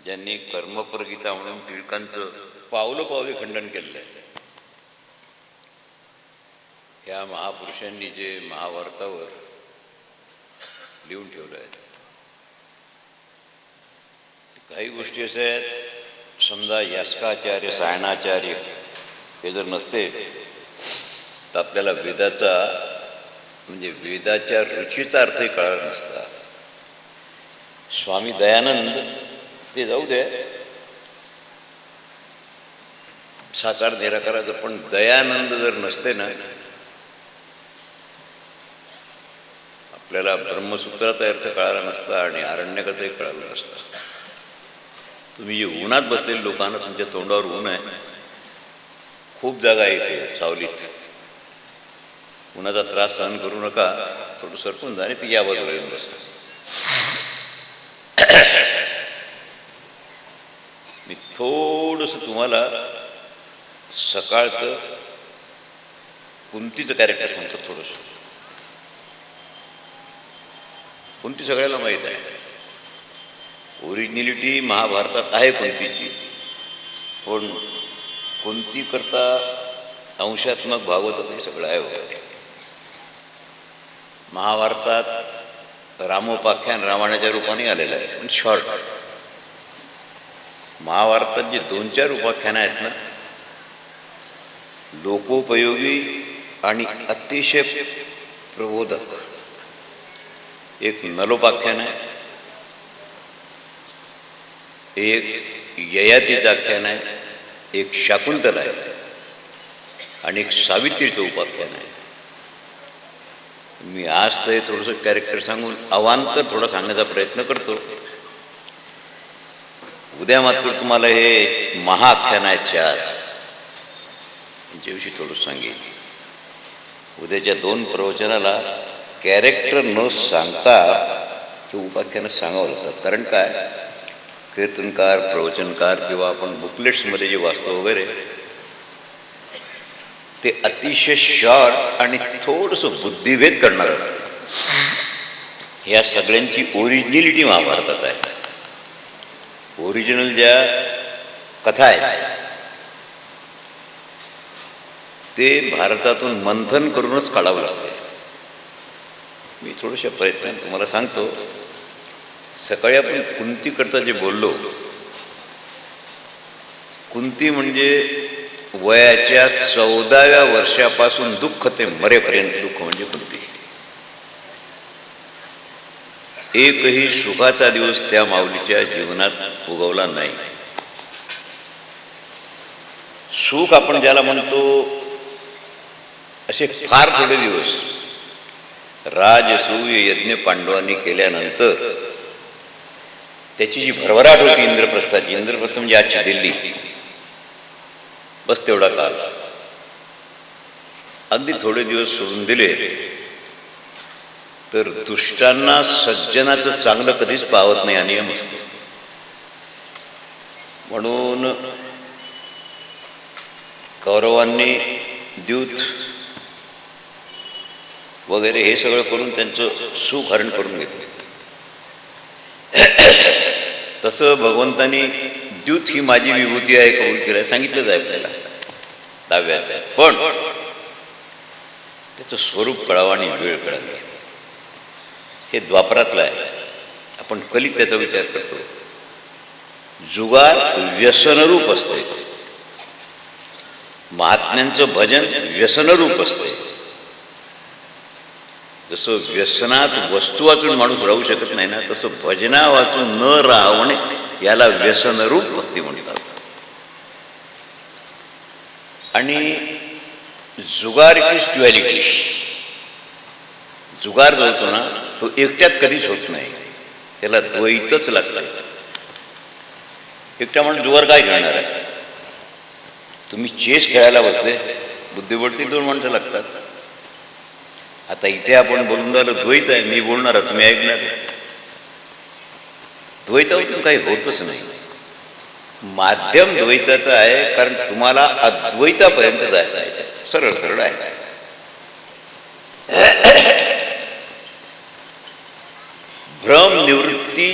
ज्यांनी कर्मपरगीता म्हणून टिळकांचं पावलोपावली खंडन केलेलं आहे. ह्या महापुरुषांनी जे महाभारतावर लिहून ठेवलं आहे, काही गोष्टी अशा आहेत, समजा यास्काचार्य सायणाचार्य हे जर नसते तर आपल्याला वेदाचा म्हणजे वेदाच्या रुचीचा अर्थही कळला नसता. स्वामी दयानंद ते जाऊ दे, साकार निराकाराचं, पण दयानंद जर नसते ना आपल्याला ब्रह्मसूत्राचा अर्थ कळाला नसता आणि आरण्यकाचाही कळाला नसता. तुम्ही जे उन्हात बसलेले लोकांना तुमच्या तोंडावर ऊन आहे, खूप जागा आहे सावलीत, उन्हाचा त्रास सहन करू नका, थोडं सरकून जा आणि ती या बाजूला येऊन बस. मी थोडंसं तुम्हाला सकाळचं कुंतीचं कॅरेक्टर सांगतो. थोडंसं कुंती सगळ्याला माहीत आहे, ओरिजिनॅलिटी महाभारतात आहे कुंतीची, पण कुंती करता अंशात्मक भागवत हे सगळं आहे वगैरे. महाभारतात रामोपाख्यान रामायणाच्या रूपाने आलेलं आहे, पण शॉर्ट. महाभारतात जे 2-4 उपाख्यानं आहेत ना, लोकोपयोगी आणि अतिशय प्रबोधक. एक नलोपाख्यान आहे, एक ययातीचं आख्यान आहे, एक शाकुंतला आहे आणि एक सावित्रीचं उपाख्यान आहे. मी आज तर थोडंसं कॅरेक्टर सांगून अवांतर थोडा सांगण्याचा प्रयत्न करतो. उद्या मात्र तुम्हाला हे महाआख्यान आहे 4, यांच्याविषयी थोडं सांगेन. उद्याच्या 2 प्रवचनाला कॅरेक्टर न सांगता हे उपाख्यानं सांगावं लागतात. कारण काय, कीर्तनकार, प्रवचनकार किंवा आपण बुकलेट्समध्ये जे वाचतो वगैरे, ते अतिशय शॉर्ट आणि थोडंसं बुद्धिभेद करणार असतं. या सगळ्यांची ओरिजिनॅलिटी महाभारतात आहे. ओरिजिनल ज्या कथा आहेत ते भारतातून मंथन करूनच काढावं लागते. मी थोड्याशा प्रयत्नाने तुम्हाला सांगतो. सकाळी आपण कुंतीकरता जे बोललो, कुंती म्हणजे वयाच्या 14व्या वर्षापासून दुःख ते मरेपर्यंत दुःख म्हणजे कुंती. एकही सुखाचा दिवस त्या माऊलीच्या जीवनात उगवला नाही. सुख आपण ज्याला म्हणतो असे फार थोडे दिवस. राजसूय यज्ञ पांडवांनी केल्यानंतर त्याची जी भरभराट होती इंद्रप्रस्थाची, इंद्रप्रस्थ म्हणजे आजची दिल्ली, बस तेवढा काल. अगदी थोडे दिवस सोडून दिले तर दुष्टांना सज्जनाचं चांगलं कधीच पावत नाही, अनियम असतो. म्हणून कौरवांनी द्यूत वगैरे हे सगळं करून त्यांचं सुख हरण करून घेतलं. तसं भगवंतानी द्यूत ही माझी विभूती आहे कबूल केलं, सांगितलंच आहे आपल्याला 10व्या. पण त्याचं स्वरूप कळावं आणि वेळ कळावी. हे द्वापरातलं आहे. आपण कलीत त्याचा विचार करतो. जुगार व्यसनरूप असते, महात्म्यांचं भजन व्यसनरूप असते. जसं व्यसनात वस्तू वाचून माणूस राहू शकत नाही ना, तसं भजना वाचून न राहणे याला व्यसनरूप भक्ती म्हणतात. आणि जुगारची ड्युअलिटी, जुगार जो होतो ना तो एकट्यात कधीच होत नाही, त्याला द्वैतच लागतं. एकट्या म्हणून जुगार काय खेळणार आहे? तुम्ही चेस खेळायला बसले, बुद्धिबळती 2 माणसं लागतात. आता इथे आपण बोलून राहिलो द्वैत आहे, मी बोलणार तुम्ही ऐकणार. द्वैतातून काही होतच नाही. माध्यम द्वैताचं आहे, कारण तुम्हाला अद्वैतापर्यंत जायचं आहे. सरळ सरळ आहे. भ्रम निवृत्ती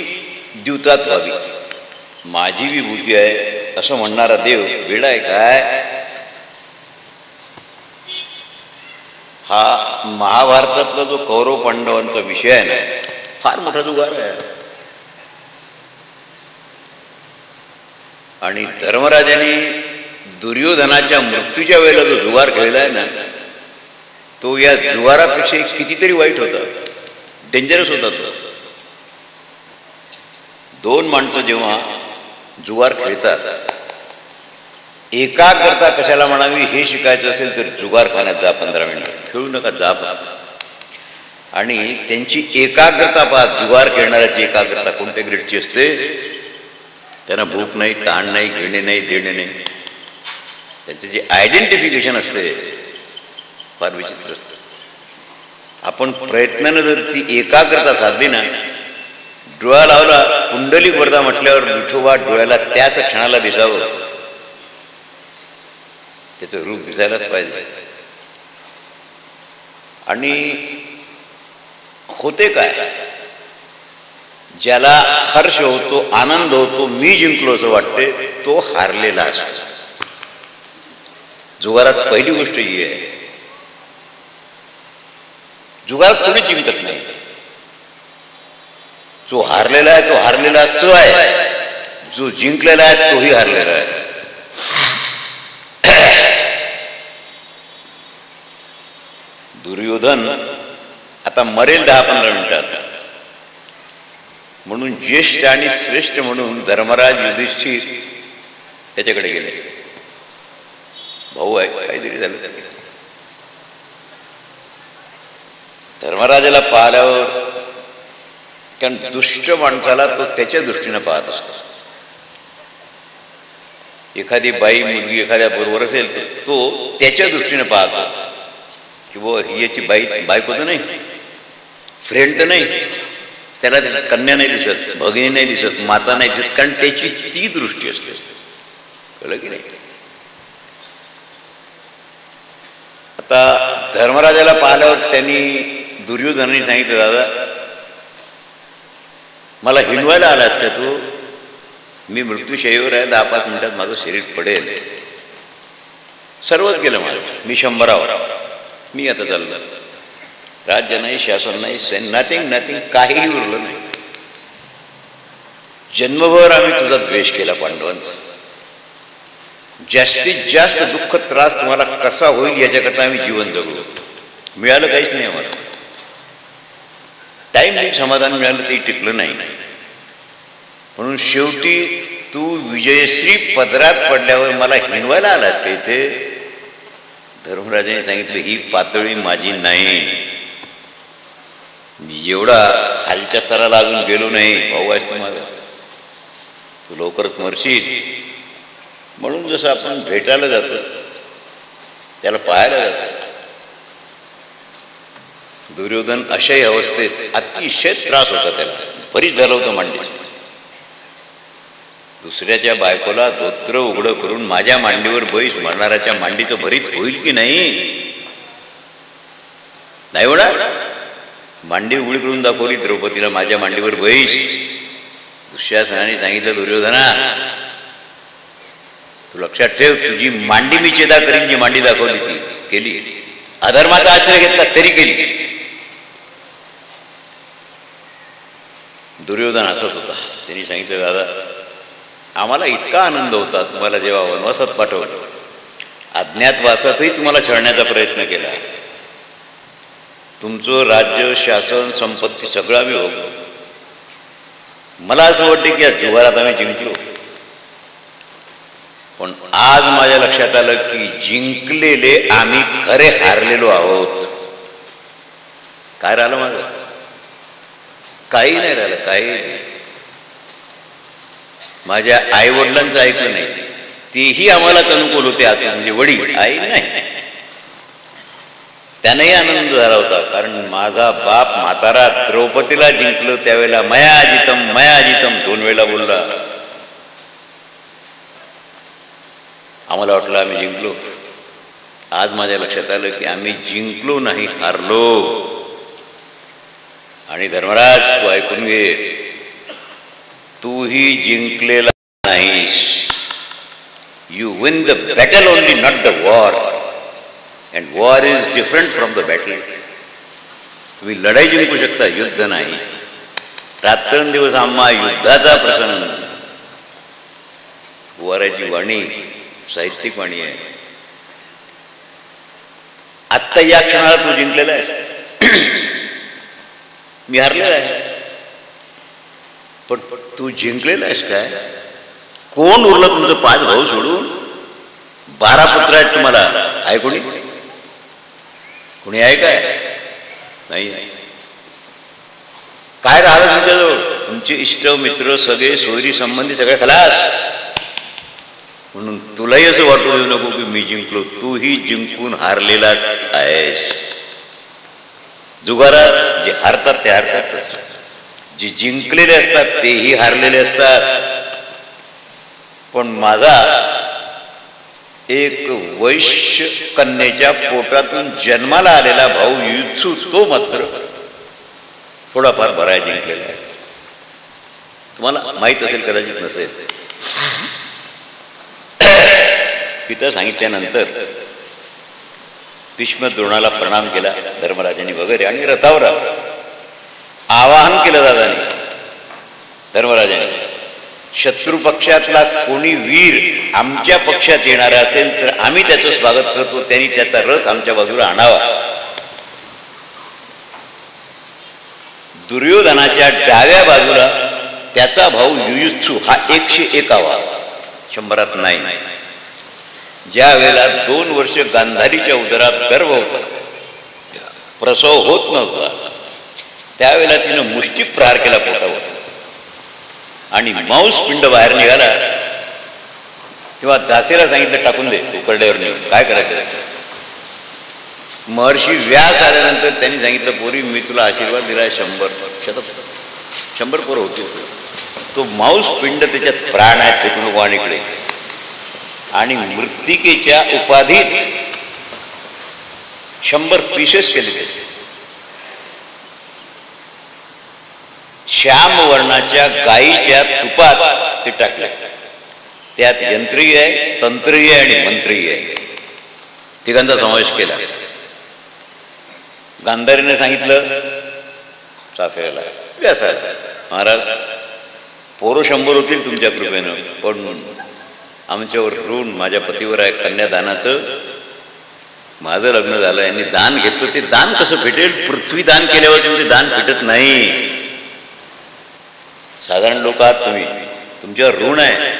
द्यूतात व्हावी. माझी विभूती आहे असं म्हणणारा देव वेडा आहे काय? हा महाभारतातला जो कौरव पांडवांचा विषय आहे ना, फार मोठा जुगार आहे. आणि धर्मराजाने दुर्योधनाच्या मृत्यूच्या वेळेला जो जुगार खेळलाय ना, तो या जुगारापेक्षा कितीतरी वाईट होता, डेंजरस होता तो. दोन माणसं जेव्हा जुगार खेळतात, एकाग्रता कशाला म्हणावी हे शिकायचं असेल तर जुगारखान्यात जा, 15 मिनिटं खेळू नका, जा. आणि त्यांची एकाग्रता पहा, जुगार खेळणाऱ्याची एकाग्रता कोणत्या ग्रेडची असते? त्यांना भूक नाही, ताण नाही, घेणे नाही, देणे नाही. त्यांचे जे आयडेंटिफिकेशन असते फार विचित्र असते. आपण प्रयत्नानं जर ती एकाग्रता साधली ना, डोळा लावला, पुंडलिक वरदा म्हटल्यावर विठोबा डोळ्याला त्याच क्षणाला दिसावं, त्याचं रूप दिसायलाच पाहिजे. आणि होते काय, ज्याला हर्ष होतो, आनंद होतो, मी जिंकलो असं वाटते, तो हारलेला असतो. जुगारात पहिली गोष्ट ही आहे, जुगारात कोणी जिंकत नाही. जो हारलेला आहे तो हारलेलाच आहे, जो जिंकलेला आहे तोही हारलेला आहे. दुर्योधन आता मरेल 10-15 मिनिटात, म्हणून ज्येष्ठ आणि श्रेष्ठ म्हणून धर्मराज युधिष्ठिर त्याच्याकडे गेले. भाऊ आहे, काहीतरी झालं. धर्मराजाला पाहिल्यावर, कारण दुष्ट माणसाला तो त्याच्या दृष्टीनं पाहत असतो. एखादी बाई मुलगी एखाद्या बरोबर असेल तर तो त्याच्या दृष्टीनं पाहतो की वो ही याची बायको तर नाही, फ्रेंड तर नाही, त्याला दिसत, कन्या नाही दिसत, भगिनी नाही दिसत, माता नाही दिसत, कारण त्याची ती दृष्टी असते. कळलं की नाही? आता धर्मराजाला पाहिल्यावर त्यांनी दुर्योधनाने सांगितलं, दादा मला हिंडवायला आलास का तू? मी मृत्यूशय्येवर आहे, 10-5 मिनिटात माझं शरीर पडेल. सर्वच गेलं माझं, मी 100वर, मी आता चाललो. राज्य नाही, शासन नाही, नथिंग, काहीही उरलं नाही. जन्मभर आम्ही तुझा द्वेष केला पांडवांचा. जास्तीत जास्त दुःख त्रास तुम्हाला कसा होईल याच्याकरता आम्ही जीवन जगलो. मिळालं काहीच नाही आम्हाला. टाईम समाधान मिळालं ते टिकलं नाही. म्हणून शेवटी तू विजयश्री पदरात पडल्यावर मला हिंडवायला आलास का इथे? धर्मराजाने सांगितलं, ही पातळी माझी नाही, मी एवढा खालच्या स्तराला अजून गेलो नाही. भाऊ आहेस तुम्हाला, तू लवकरच मरशील. म्हणून जसं आपण भेटायला जातो, त्याला पाहायला जातो, दुर्योधन अशाही अवस्थेत अतिशय त्रास होता त्याला, बरीच झालं होतं मांडी. दुसऱ्याच्या बायकोला धोत्र उघडं करून माझ्या मांडीवर बैस म्हणणाऱ्याच्या मांडीचं भरीत होईल की नाही? नाही होणार. मांडी उघडी करून दाखवली द्रौपदीला, माझ्या मांडीवर बैस. दुःशासनाने सांगितलं, दुर्योधना तू लक्षात ठेव, तुझी मांडी मी छेदा करीन. जी मांडी दाखवली ती केली, अधर्माचा आश्रय घेतला तरी केली. दुर्योधन हसत होता. त्यांनी सांगितलं, दादा आम्हाला इतका आनंद होता तुम्हाला जेव्हा वनवासात पाठवलं, अज्ञातवासातही तुम्हाला छळण्याचा प्रयत्न केला, तुमचं राज्य, शासन, संपत्ती सगळं आम्ही हो. मला असं वाटतं की या जुगारात आम्ही जिंकलो. पण आज माझ्या लक्षात आलं की जिंकलेले आम्ही खरे हारलेलो आहोत. काय राहिलं माझं? काही नाही राहिलं, काही नाही. माझ्या आई वडिलांचं ऐकलं नाही, तेही आम्हालाच अनुकूल होते. आता म्हणजे वडील, आई नाही. त्यानेही आनंद झाला होता, कारण माझा बाप म्हातारा द्रौपदीला जिंकलं त्यावेळेला मया अजितम 2 वेळा बोलला. आम्हाला वाटलं आम्ही जिंकलो. आज माझ्या लक्षात आलं की आम्ही जिंकलो नाही, हारलो. आणि धर्मराज तू ऐकून घे, तूही जिंकलेला नाहीस. You win the battle only, not the war. And war is different from the battle. तुम्ही लढाई जिंकू शकता, युद्ध नाही. रात्रंदिवस आम्हा युद्धाचा प्रसंग. वराची वाणी साहित्यिक वाणी आहे. आत्ता या क्षणाला तू जिंकलेला आहेस, मी हारलेला आहे. पण तू जिंकलेला आहेस काय? कोण उरलं तुमचं? 5 भाऊ सोडून 12 पुत्र आहेत तुम्हाला. आहे कोणी? कोणी आहे काय? नाही. काय राहिलं तुमच्याजवळ? तुमचे इष्ट मित्र सगळे सोयरी संबंधी सगळे खलास. म्हणून तुलाही असं वाटू देऊ नको की मी जिंकलो. तूही जिंकून हारलेला आहेस. जुगारात जे हारतात ते हारतातच, जे जिंकलेले असतात तेही हारलेले असतात. पण माझा एक वैश्य कन्येच्या पोटातून जन्माला आलेला भाऊ युयुत्सू, तो मात्र थोडाफार बरा जिंकलेला आहे. तुम्हाला माहीत असेल, कदाचित नसेल. पिता सांगितल्यानंतर भीष्म द्रोणाला प्रणाम केला धर्मराजांनी वगैरे, आणि रथावर आवाहन केलं दादाने धर्मराजांनी. शत्रू पक्षातला कोणी वीर आमच्या पक्षात येणारा असेल तर आम्ही त्याचं स्वागत करतो. त्यांनी त्याचा रथ आमच्या बाजूला आणावा. दुर्योधनाच्या डाव्या बाजूला त्याचा भाऊ युयुत्सू हा 101वा, 100त नाही. ज्या वेळेला 2 वर्ष गांधारीच्या उदरात गर्भ होता, प्रसव होत नव्हता, त्यावेळेला तिनं मुष्टी प्रहार केला पोटावर आणि मांस पिंड बाहेर निघाला. तेव्हा दासीला सांगितलं टाकून दे उकरड्यावर नेऊन, काय करायचं. महर्षी व्यास आल्यानंतर त्यांनी सांगितलं, पोरी मी तुला आशीर्वाद दिला 100 पोरं होती. तो मांस पिंड त्याच्यात प्राण आहे, फेकू नको आणि इकडे. आणि मृत्तिकेच्या उपाधीत 100 पीसेस केले त्याचे. श्याम वर्णाच्या गायीच्या तुपात ते टाकले. त्यात यंत्रीय आहे, तंत्रीय आणि मंत्रीय आहे, तिघांचा समावेश केला. गांधारीने सांगितलं सासऱ्याला, व्यासाला, महाराज पोरं 100 होतील तुमच्या कृपेनं, पण आमच्यावर ऋण माझ्या पतीवर आहे कन्यादानाचं. माझं लग्न झालं, यांनी दान घेतलं, ते दान कसं भेटेल? पृथ्वी दान केल्यावर तुमचे दान भेटत नाही. साधारण लोक आहात तुम्ही, तुमच्यावर ऋण आहे.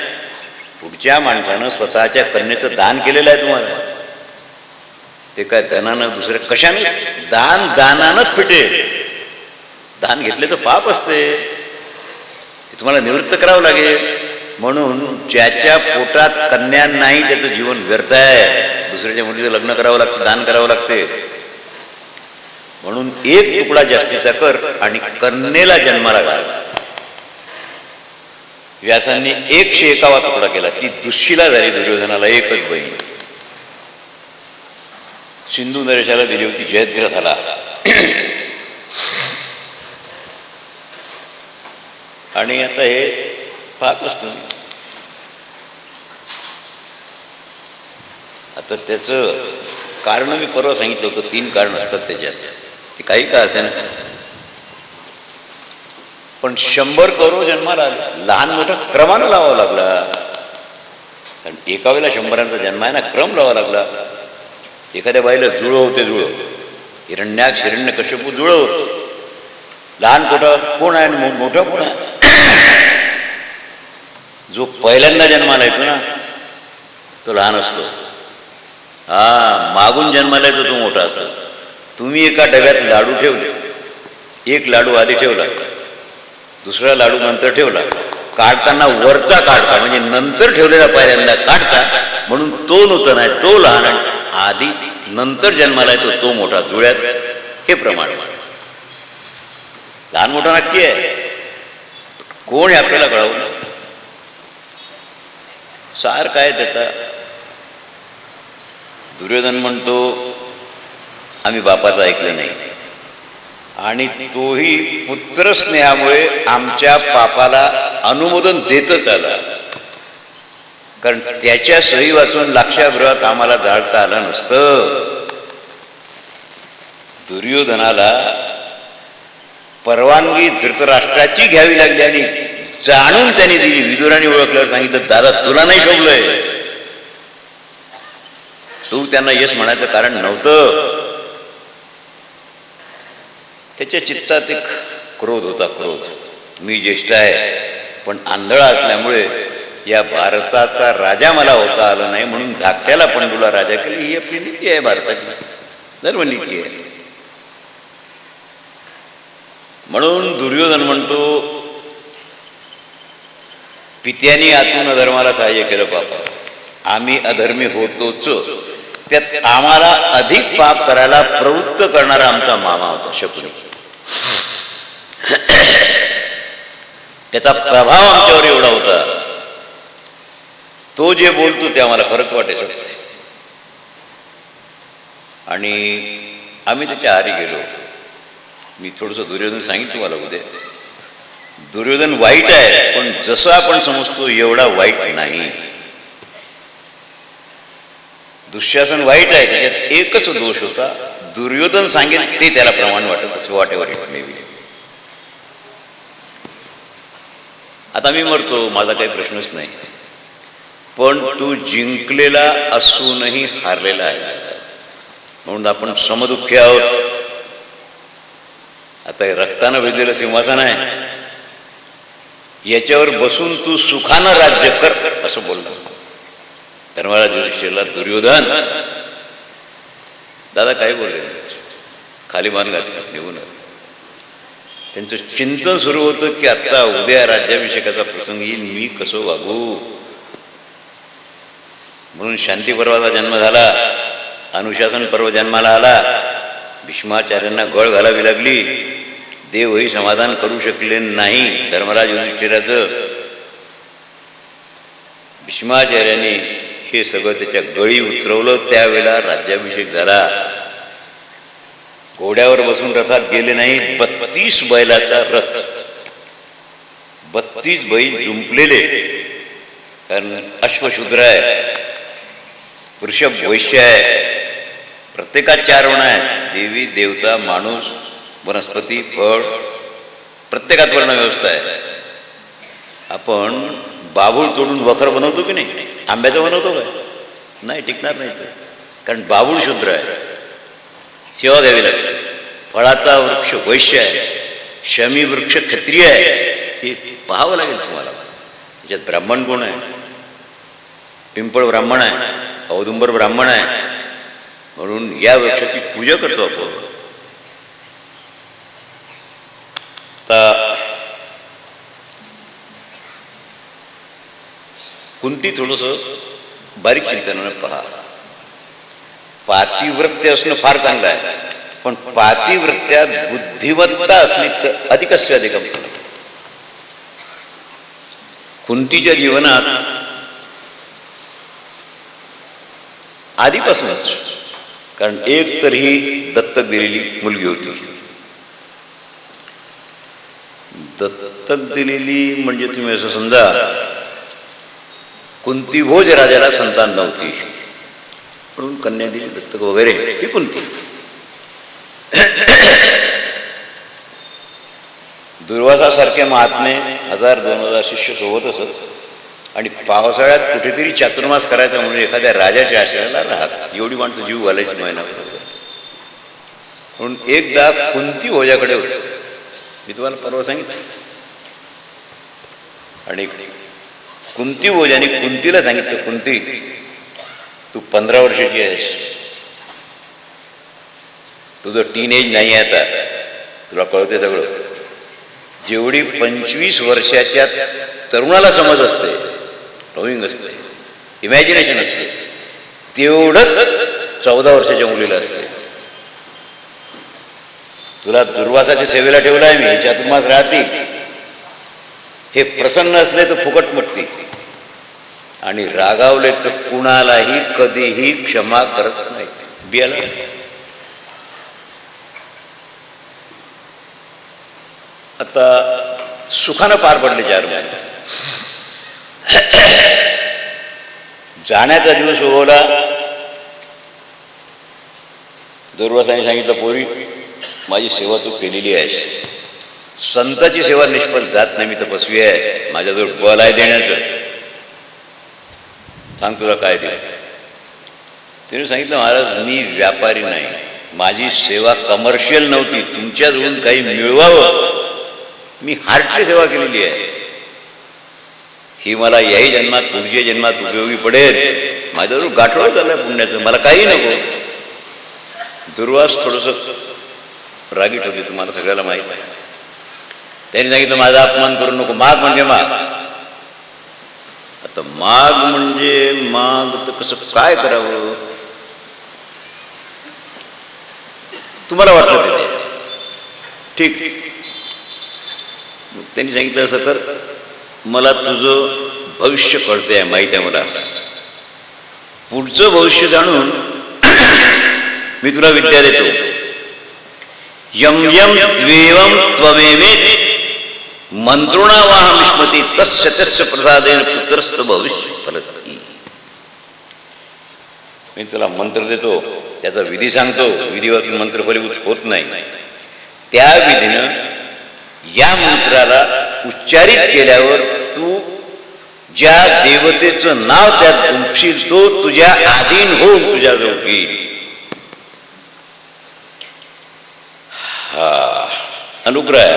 पुढच्या माणसानं स्वतःच्या कन्येचं दान केलेलं आहे तुम्हाला. ते काय धनानं दुसऱ्या कशाने? दानानंच भेटेल. दान घेतले तर पाप असते, ते तुम्हाला निवृत्त करावं लागेल. म्हणून ज्याच्या पोटात कन्या नाही त्याचं जीवन व्यर्थ आहे. दुसऱ्याच्या मुलीचं लग्न करावं लागतं, दान करावं लागते. म्हणून 1 तुकडा जास्तीचा कर आणि कन्येला जन्माला घाल. व्यासांनी 101वा तुकडा केला. ती दुःशिला झाली दुर्योधनाला, एकच बहीण. सिंधू नरेशाला दिली होती जयद्रथाला. आणि आता हे पाहतोच तुम्ही. आता त्याचं कारण मी परवा सांगितलं होतं, 3 कारण असतात त्याच्यात. ते काही का असे ना, पण 100 करोड जन्माला आले. लहान मोठा क्रमानं लावावा लागला, कारण एका वेळेला 100 जन्म आहे ना, क्रम लावावा लागला. एखाद्या बाईला जुळं होते, जुळं हिरण्याक्ष हिरण्यकश्यपू जुळं होतं. लहान मोठा कोण आहे, मोठा कोण आहे? जो पहिल्यांदा जन्माला येतो ना तो लहान असतो. मागून जन्माला येतो तो मोठा असतो. तुम्ही एका डब्यात लाडू ठेवले, एक लाडू आधी ठेवला, दुसरा लाडू नंतर ठेवला. काढताना वरचा काढता, म्हणजे नंतर ठेवलेला पहिल्यांदा काढता, म्हणून तो नूतन आहे, तो लहान आहे. आधी नंतर जन्माला येतो तो मोठा. जुळ्यात हे प्रमाण. लहान मोठा नक्की आहे, कोण आहे आपल्याला कळवलं. सार काय त्याचा. दुर्योधन म्हणतो आम्ही बापाचं ऐकलं नाही, आणि तोही पुत्रस्नेहामुळे आमच्या पापाला अनुमोदन देतच आला. कारण त्याच्या सही वाचून लाक्षागृहात आम्हाला जाळता आलं नसतं. दुर्योधनाला परवानगी धृतराष्ट्राची घ्यावी लागली आणि जाणून त्यांनी दिली. विदुराने ओळखल्यावर सांगितलं, दादा तुला नाही शोभलंय. तू त्यांना यश म्हणायचं कारण नव्हतं. त्याच्या चित्तात एक क्रोध होता. क्रोध, मी ज्येष्ठ आहे पण आंधळा असल्यामुळे या भारताचा राजा मला होता आलं नाही म्हणून धाकट्याला पंडूला राजा केली. ही आपली नीती आहे, भारताची धर्मनीती आहे. म्हणून दुर्योधन म्हणतो, पित्यानी आतून अधर्माला सहाय्य केलं पापा, आम्ही अधर्मी होतोच, त्यात आम्हाला अधिक पाप करायला प्रवृत्त करणारा आमचा मामा होता शकुनी. त्याचा प्रभाव आमच्यावर एवढा होता, तो जे बोलतो ते आम्हाला खरंच वाटे सत्य. आणि आम्ही त्याच्या आहारी गेलो. मी थोडंसं दुर्योधन सांगितलं तुम्हाला उद्या. दुर्योधन वाईट आहे पण जसं आपण समजतो एवढा वाईट नाही. दुःशासन वाईट आहे, त्याच्यात एकच दोष होता, दुर्योधन सांगेल ते त्याला प्रमाण वाटत असं वाटेवर मे बी. आता मी मरतो, माझा काही प्रश्नच नाही, पण तू जिंकलेला असूनही हारलेला आहे म्हणून आपण समदुःखी आहोत. आता हे रक्तानं भिजलेलं सिंहासन आहे, याच्यावर बसून तू सुखानं राज्य कर असं बोलला धर्मराज युधिष्ठिरला दुर्योधन. दादा काय बोलले, खाली मान घातलं निघून. त्यांचं चिंतन सुरू होतं की आता उद्या राज्याभिषेकाचा प्रसंग येईल, मी कसं वागू. म्हणून शांती पर्वाचा जन्म झाला, अनुशासन पर्व जन्माला आला, भीष्माचार्यांना गळ घालावी लागली. देवही समाधान करू शकले नाही धर्मराज युधिष्ठिराचं. भीष्माचार्यांनी हे सगळं त्याच्या गळी उतरवलं. त्यावेळेला राज्याभिषेक झाला. घोड्यावर बसून रथात गेले नाही, 32 बैलाचा रथ, 32 बैल जुंपलेले. कारण अश्वशूद्र आहे, वृषभ वैश्य आहे, प्रत्येकात 4 वर्ण आहे, देवी देवता माणूस वनस्पती फळ, प्रत्येकात वर्ण व्यवस्था आहे. आपण बाभूळ तोडून वखर बनवतो की नाही, आंब्याचं बनवतो काय, नाही, टिकणार नाही ते, कारण बाभूळ शूद्र आहे, सेवा द्यावी लागते. फळाचा वृक्ष वैश्य आहे, शमी वृक्ष क्षत्रिय आहे, हे पाहावं लागेल तुम्हाला. त्याच्यात ब्राह्मण कोण आहे, पिंपळ ब्राह्मण आहे, औदुंबर ब्राह्मण आहे, म्हणून या वृक्षाची पूजा करतो आपण. कुंती थोडंसं बारीक चिंतनानं पहा. पातिव्रत्य असणं फार चांगलं आहे, पण पातिव्रत्यात बुद्धिमत्ता असली तर अधिकस्य अधिकम. कुंतीच्या जीवनात आधीपासूनच, कारण एक तर ही दत्तक दिलेली मुलगी होती. दत्तक दिलेली म्हणजे तुम्ही असं समजा, कुंतीभोज राजाला संतान नव्हती म्हणून कन्या दिली दत्तक वगैरे, ती कुंती. दुर्वासासारखे महात्मे 1000-2000 शिष्य सोबत असत आणि पावसाळ्यात कुठेतरी चातुर्मास करायचा म्हणून एखाद्या राजाच्या आश्रयाला राहत. एवढी माणसं जीव घालायची महिना म्हणून. एकदा कुंती भोजाकडे होते, मी तुम्हाला परवा सांगितलं. आणि कुंती भोजाने कुंतीला सांगितलं, कुंती तू 15 वर्षाची आहेस, तुझं टीनेज नाही आहे आता, तुला कळते सगळं. जेवढी 25 वर्षाच्या तरुणाला समज असते, ड्रॉइंग असते, इमॅजिनेशन असते, तेवढंच 14 वर्षाच्या मुलीला असते. तुला दुर्वासाच्या सेवेला ठेवलं आहे मी, ह्याच्यातून मात्र राहते. हे प्रसन्न असले तर फुकट मटते आणि रागावले तर कुणालाही कधीही क्षमा करत नाही. बियाला आता सुखानं पार पडले 4 महिने. जाण्याचा दिवस उगवला. दुर्वासाने सांगितलं, पोरी माझी सेवा तू केलेली आहेस, संताची सेवा निष्फळ जात नाही, मी तपस्वी आहे, माझ्याजवळ बल आहे देण्याचं, सांग तुला काय देऊ. तिने सांगितलं, महाराज मी व्यापारी नाही, माझी सेवा कमर्शियल नव्हती, तुमच्याजवळून काही मिळवावं, मी हार्टली सेवा केलेली आहे, ही मला याही जन्मात पुढच्या जन्मात उपयोगी पडेल, माझ्याजवळ गाठोडं झालंय पुण्याचं, मला काही नको. दुर्वास थोडंसं रागीट होते, तुम्हाला सगळ्याला माहीत आहे. त्यांनी सांगितलं, माझा अपमान करू नको, माग म्हणजे माग. आता माग म्हणजे माग तर कसं काय करावं, तुम्हाला वाटलं ते ठीक. त्यांनी सांगितलं, असं कर, मला तुझं भविष्य कळते आहे, माहीत आहे मला, पुढचं भविष्य जाणून मी तुला विद्या देतो. यम यम द्वेवम त्वमेवेत मंत्रोणावाहमिष्मती तस्य तस्य प्रसादेन पुत्रस्त भविष्य फलती. मी तुला मंत्र देतो, त्याचा विधी सांगतो, विधीवरून मंत्र फलीभूत होत नाही, त्या विधीनं या मंत्राला उच्चारित केल्यावर तू ज्या देवतेचं नाव त्यात गुंफशील तो तुझ्या आधीन होऊन तुझ्याजवळ येईल. हा अनुग्रह.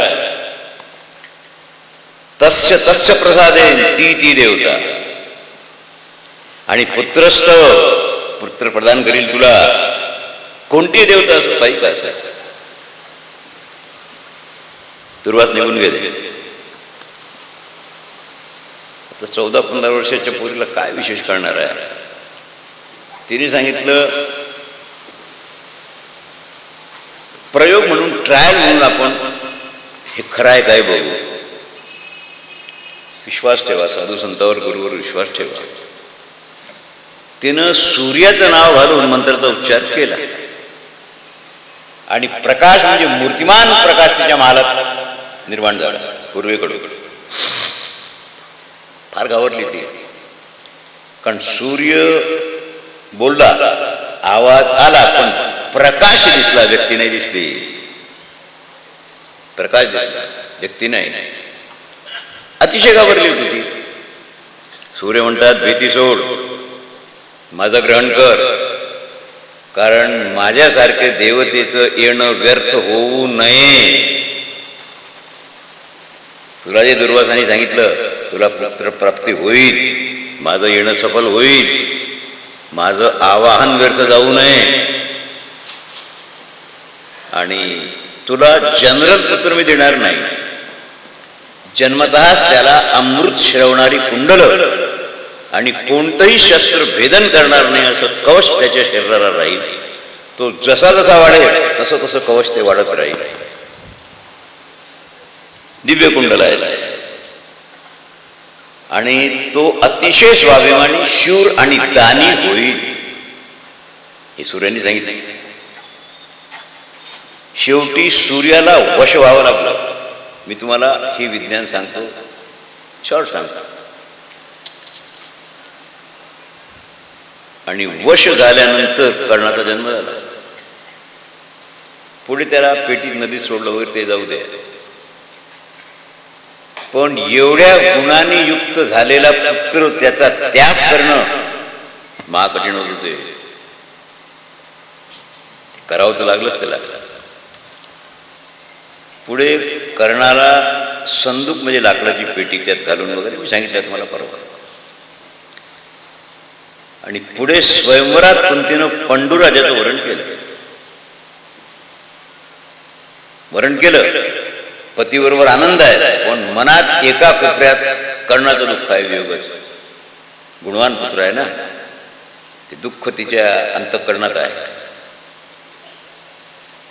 तस्य तस्य प्रसादेन ती ती देवता, आणि पुत्रस्थ पुत्र प्रदान करील तुला, कोणती देवता असो, काही का असायचं. दुर्वास निघून गेले. आता 14-15 वर्षाच्या पोरीला काय विशेष करणार आहे. तिने सांगितलं, प्रयोग म्हणून, ट्रायल म्हणून आपण हे खरं आहे काय बघू. विश्वास ठेवा, साधू संतावर गुरुवर विश्वास ठेवा. तिनं सूर्याचं नाव घालून मंत्राचा उच्चार केला, आणि प्रकाश म्हणजे मूर्तिमान प्रकाश तिच्या महालात निर्माण झाला पूर्वेकडून. फार घाबरली ती, कारण सूर्य बोलला, आवाज आला, पण प्रकाश दिसला, व्यक्ती नाही दिसली. प्रकाश दिसला, व्यक्ती नाही. अतिशय घाबरली होती ती. सूर्य म्हणतात, भीती सोड, माझं ग्रहण कर, कारण माझ्यासारखे देवतेचं येणं व्यर्थ होऊ नये. तुला जे दुर्वासाने सांगितलं, तुला पुत्र प्राप्ती होईल, माझं येणं सफल होईल, माझं आवाहन व्यर्थ जाऊ नये, आणि तुला जनरल पुत्र मी देणार नाही, जन्मतःच त्याला अमृत श्रवणारी कुंडलं आणि कोणतंही शस्त्र भेदन करणार नाही असं कवच त्याच्या शरीराला राहील. तो जसा जसा वाढेल तसं तसं कवच ते वाढत राहील. दिव्य कुंडल आहेत, आणि तो अतिशय स्वाभिमानी, शूर आणि दानी होईल, हे सूर्याने सांगितलं. शेवटी सूर्याला वश व्हावं लागलं. मी तुम्हाला हे विज्ञान सांगतो, शॉर्ट सांगतो. आणि वश झाल्यानंतर कर्णाचा जन्म झाला. पुढे त्याला पेटीत नदीत सोडलं वगैरे, ते जाऊ दे, पण एवढ्या गुणांनी युक्त झालेला पुत्र त्याचा त्याग करणं महाकठीण होत होते. करावं तर लागलंच त्याला. पुढे कर्णाला संदूक म्हणजे लाकडाची पेटी त्यात घालून वगैरे, मी सांगितलं तुम्हाला परवा. आणि पुढे स्वयंवरात कुंतीनं पंडूराजाचं वरण केलं. वरण केलं, पतीबरोबर आनंद आहे, पण मनात एका कोपऱ्यात कर्णाचं दुःख आहे, वियोगाचं. गुणवान पुत्र आहे ना, ते दुःख तिच्या अंतःकरणात आहे.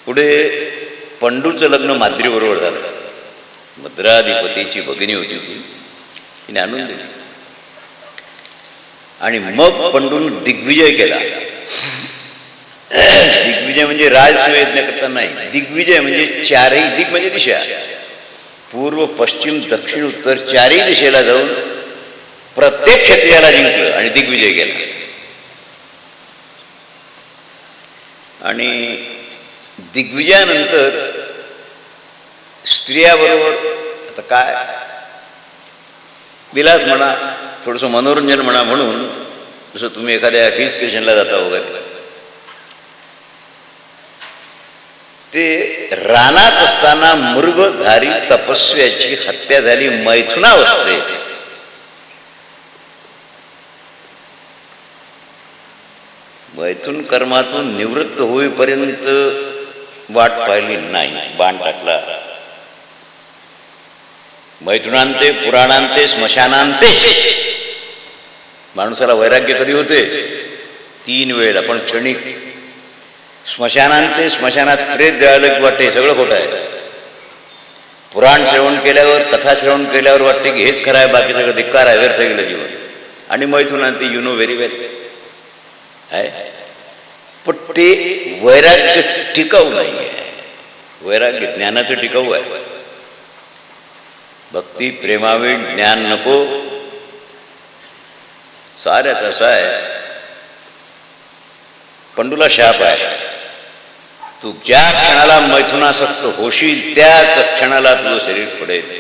पुढे पंडूचं लग्न माद्रीबरोबर झालं. मद्राधिपतीची भगिनी होती ती, तिने आणून दिली. आणि मग पंडून दिग्विजय केला. दिग्विजय म्हणजे राजसूयज्ञ करता नाही, दिग्विजय म्हणजे चारही दिग म्हणजे दिशा, पूर्व पश्चिम दक्षिण उत्तर चारही दिशेला जाऊन प्रत्येक क्षत्रियाला जिंकलं आणि दिग्विजय केला. आणि दिग्विजयानंतर स्त्रियाबरोबर आता काय विलास म्हणा, थोडंसं मनोरंजन म्हणा, म्हणून जसं तुम्ही एखाद्या हिल स्टेशनला जाता वगैरे, ते रानात असताना मृगधारी तपस्व्याची हत्या झाली मैथुनावस्थेत. मैथुन कर्मातून निवृत्त होईपर्यंत वाट पाहिली नाही, बाण टाकला. मैथुनांते पुराणांते स्मशानांते. माणसाला वैराग्य कधी होते? 3 वेळेला, पण क्षणिक. स्मशानांते, स्मशानात प्रेत जायला वाटते सगळं खोटं आहे. पुराण श्रवण केल्यावर, कथा श्रवण केल्यावर वाटते की हेच खरं आहे, बाकी सगळं धिक्कार आहे, व्यर्थ गेलं जीवन. आणि मैथुनांते यू नो व्हेरी वेल आहे, पण ते वैराग्य टिकाऊ नाही आहे. वैराग्य ज्ञानाचं टिकाऊ आहे. भक्ती प्रेमावी ज्ञान नको. साऱ्यात असं आहे, पंडूला शाप आहे, तू ज्या क्षणाला मैथुनासक्त होशील त्याच क्षणाला तुझं शरीर पडेल.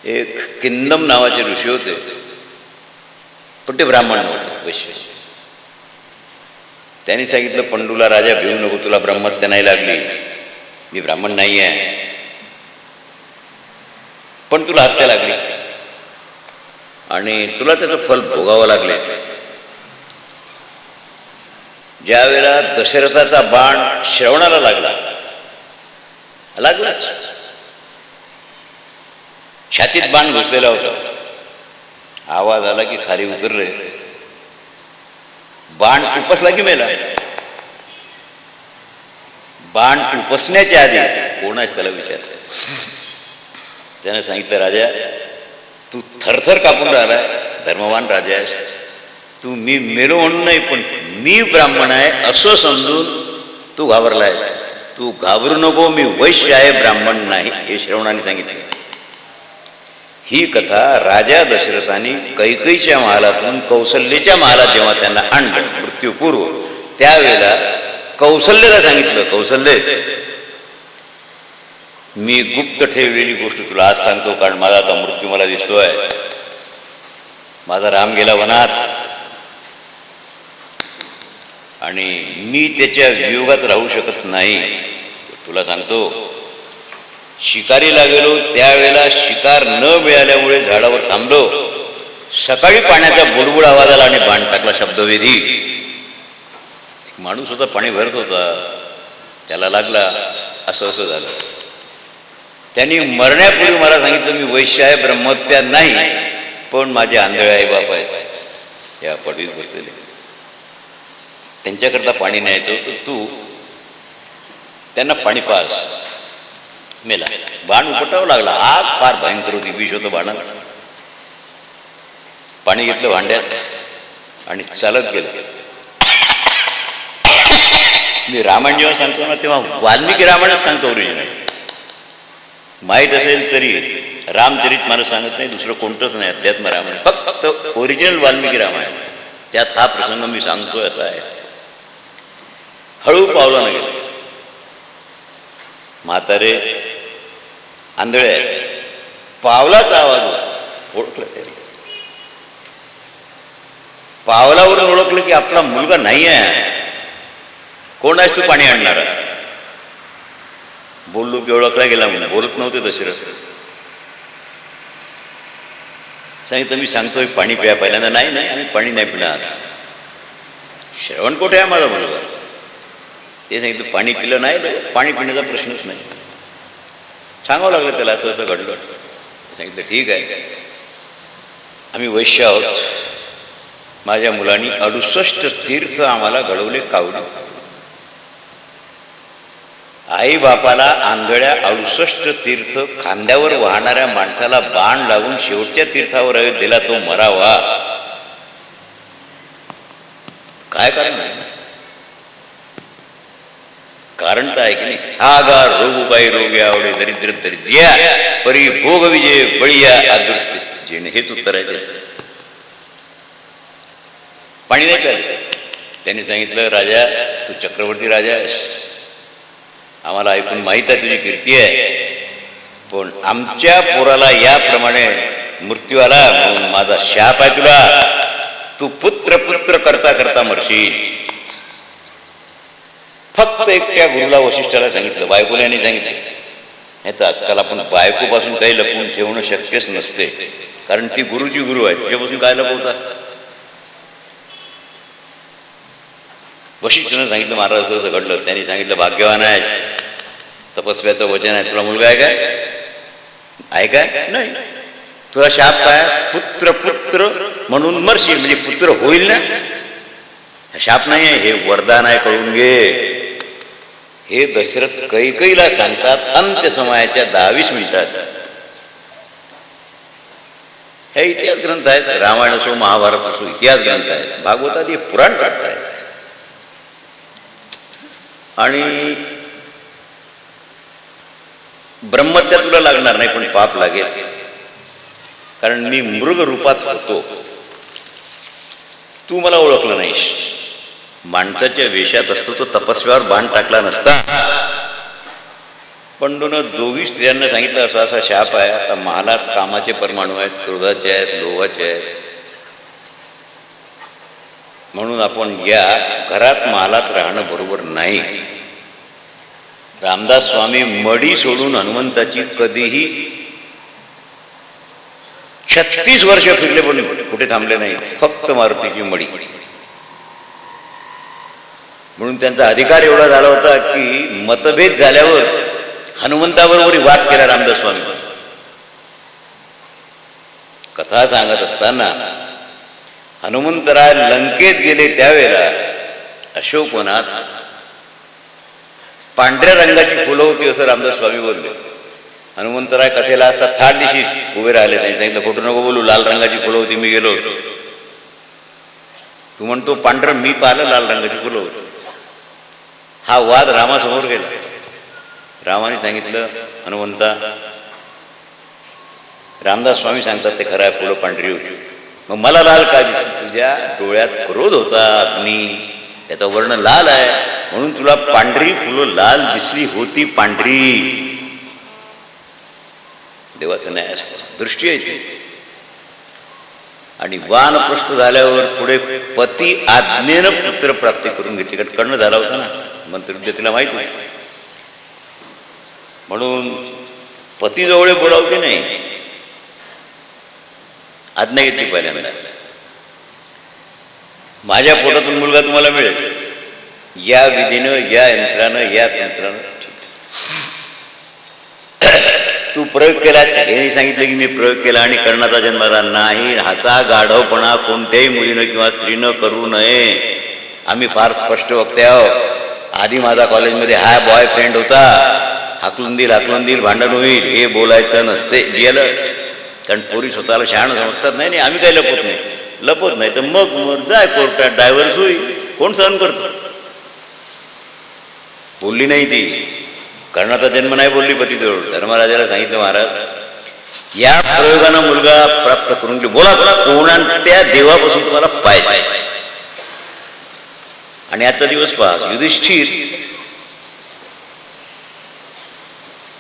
एक किंदम नावाचे ऋषी होते, पण ते ब्राह्मण नव्हते, वैश्य. त्यांनी सांगितलं, पंडूला राजा भिवू नको, तुला ब्रह्महत्या नाही लागली, मी ब्राह्मण नाही आहे, पण तुला हत्या लागली आणि तुला त्याचं फल भोगावं लागले. ज्या वेळेला दशरथाचा बाण श्रवणाला लागलाच, छातीत बाण घुसलेला होता. आवाज आला की खाली उतरले, बाण उपसला की मेला. बाण उपसण्याच्या आधी कोण आहेस त्याला विचारलं. त्याने सांगितलं, राजा तू थरथर कापून राहिलाय, धर्मवान राजा आहेस तू, मी मेलो म्हणून नाही, पण मी ब्राह्मण आहे असं समजून तू घाबरलाय. तू घाबरू नको, मी वैश्य आहे, ब्राह्मण नाही, हे श्रवणाने सांगितलं. ही कथा राजा दशरथाने कैकईच्या महालातून कौसल्याच्या महालात जेव्हा त्यांना आणलं मृत्यूपूर्व, त्यावेळेला कौसल्याला सांगितलं, कौसल्य मी गुप्त ठेवलेली गोष्ट तुला आज सांगतो, कारण माझा आता मृत्यू मला दिसतोय. माझा राम गेला वनात आणि मी त्याच्या वियोगात राहू शकत नाही. तुला सांगतो, शिकारीला गेलो त्यावेळेला शिकार न मिळाल्यामुळे झाडावर थांबलो. सकाळी पाण्याचा बुडबुड आवाज आला आणि बाण टाकला शब्दवेधी. माणूस होता, पाणी भरत होता, त्याला लागला, असं असं झालं. त्यांनी मरण्यापूर्वी मला सांगितलं, मी वैश्य आहे, ब्रह्महत्या नाही, पण माझे आंधळे आई बाप आहेत या पडवीत बसलेले, त्यांच्याकरता पाणी न्यायचं होतं, तू त्यांना पाणी पास. मेला. बाण उपटावं लागला. आग फार भयंकर होती, विष होतं बाणात. पाणी घेतलं भांड्यात आणि चालत गेलं. मी रामायण जेव्हा सांगतो ना तेव्हा वाल्मिकी रामायणच सांगतो ओरिजिनल. माहीत असेल तरी रामचरित मानस सांगत नाही, दुसरं कोणतंच नाही अध्यात्म रामायण, फक्त ओरिजिनल वाल्मिकी रामायण. त्यात हा प्रसंग मी सांगतोय असा आहे. हळू पावलं न गेलं. म्हातारे आंधळे आहेत. पावलाचा आवाज होता, ओळखलं त्याने. पावलावरून ओळखलं की आपला मुलगा नाही आहे. कोण आहेस तू पाणी आणणारा? बोललो की ओळखला गेला म्हणून. बोलत नव्हते दशरथ. सांगितलं मी सांगतोय पाणी प्या. पहिल्यांदा नाही नाही आम्ही पाणी नाही पिणार. श्रवण कुठे आहे माझा मुलगा? ते सांगितलं पाणी पिलं नाही, पाणी पिण्याचा प्रश्नच नाही. सांगावं लागलं त्याला असं असं घडलं. सांगितलं ठीक आहे, आम्ही वैश्य आहोत. माझ्या मुलांनी 68 तीर्थ आम्हाला घडवले कावडी. आई बापाला आंधळ्या 68 तीर्थ खांद्यावर वाहणाऱ्या माणसाला बाण लागून शेवटच्या तीर्थावर दिला तो मरावा. काय कारण आहे? कारण तर आहे की नाही. हा गा रोग काही रोग आवडे दरिद्र दरिद्रिया परी भोग विजय बळीया अदृष्टी जेणे. हेच उत्तर आहे त्याचं. पाणी नाही प्यायलं. त्यांनी सांगितलं, राजा तू चक्रवर्ती राजा आहेस, आम्हाला ऐकून माहीत आहे तुझी कीर्ती आहे, पण आमच्या पोराला याप्रमाणे मृत्यू आला म्हणून माझा शाप आहे तुला, तू पुत्र पुत्र करता करता मरशील. फक्त एकट्या गुरुला वशिष्ठाला सांगितलं, बायकोल्याने सांगितलं. नाही तर आजकाल आपण बायकोपासून काही लपवून ठेवणं शक्यच नसते, कारण ती गुरुची गुरु आहे, तिच्यापासून काय लपवतात. वशिष्ठानं सांगितलं, महाराज असं असं घडलं. त्यांनी सांगितलं, भाग्यवान आहे, तपस्व्याचं वचन आहे, तुला मुलगा आहे काय? आहे काय? नाही. तुला शाप काय? पुत्र पुत्र म्हणून मरशील, म्हणजे पुत्र होईल ना. शाप नाही आहे, हे वरदान आहे, कळून घे. हे दशरथ कैकेयीला सांगतात अंत्य समयाच्या 22 मिनिटात. हे इतिहास ग्रंथ आहेत, रामायण असो महाभारत असो इतिहास ग्रंथ आहेत, भागवतात हे पुराण काढतायत. आणि ब्रह्मत्या तुला लागणार नाही, पण पाप लागेल, कारण मी मृग रूपात होतो, तू मला ओळखलं नाहीस. माणसाच्या वेशात असतो तो तपस्व्यावर बाण टाकला नसता. पंडूनं दोघी स्त्रियांना सांगितलं, असा असा शाप आहे, आता महालात कामाचे परमाणू आहेत, क्रोधाचे आहेत, लोभाचे आहेत, म्हणून आपण या घरात महालात राहणं बरोबर नाही. रामदास स्वामी मडी सोडून हनुमंताची कधीही 36 वर्ष फिरले, पण कुठे थांबले नाहीत, फक्त मारुतीची मडी. म्हणून त्यांचा अधिकार एवढा झाला होता की मतभेद झाल्यावर हनुमंताबरोबर वाद केला रामदास स्वामी. कथा सांगत असताना हनुमंतराय लंकेत गेले त्यावेळेला अशोकवनात पांढऱ्या रंगाची फुलं होती असं रामदास स्वामी बोलले. हनुमंतराय कथेला असता थाट दिशी उभे राहिले. त्यांनी सांगितलं, खोटं नको बोलू, लाल रंगाची फुलं होती, मी गेलो होतो. तू म्हणतो पांढरं, मी पाहिलं लाल रंगाची फुलं होती. हा वाद रामासमोर गेला. रामाने सांगितलं, हनुमंता, रामदास स्वामी सांगतात ते खरं आहे, फुलं पांढरी होती, मग मला लाल का दिसली? तुझ्या डोळ्यात क्रोध होता, अग्नी, याचा वर्ण लाल आहे, म्हणून तुला पांढरी फुलं लाल दिसली होती, पांढरी. देवाचा न्याय असतो, दृष्टी आहे. आणि वानप्रस्थ झाल्यावर पुढे पती आज्ञेनं पुत्र प्राप्ती करून घेतली, कारण कर्ण झाला होता ना, मंत्री तिला माहित होती. म्हणून पतीजवळ बोलावते नाही, आज्ञा घेतली पहिल्यांदा. माझ्या पोटातून मुलगा तुम्हाला मिळेल, या विधीनं, या यंत्रानं, या तंत्रानं. तू प्रयोग केला, हे सांगितलं की मी प्रयोग केला आणि कर्णाचा जन्म झाला नाही. हाचा गाढवपणा कोणत्याही मुलीनं किंवा स्त्रीनं करू नये. आम्ही फार स्पष्ट वक्ते आहोत. आधी माझा कॉलेजमध्ये हा बॉयफ्रेंड होता, हाकलून देईल, भांडण होईल, हे बोलायचं नसते. गेलं, कारण पोरी स्वतःला शहाणं समजतात. नाही, आम्ही काही लपत नाही तर मग जाय कोर्टात, डायव्हर्स होईल, कोण सहन करतो. बोलली नाही ती, कर्णाचा जन्म नाही बोलली पतीजवळ. धर्मराजाला सांगितलं, महाराज या प्रयोगानं मुलगा प्राप्त करून बोला कोणत्या देवापासून तुम्हाला पाहिजे. आणि आजचा दिवस पहा, युधिष्ठिर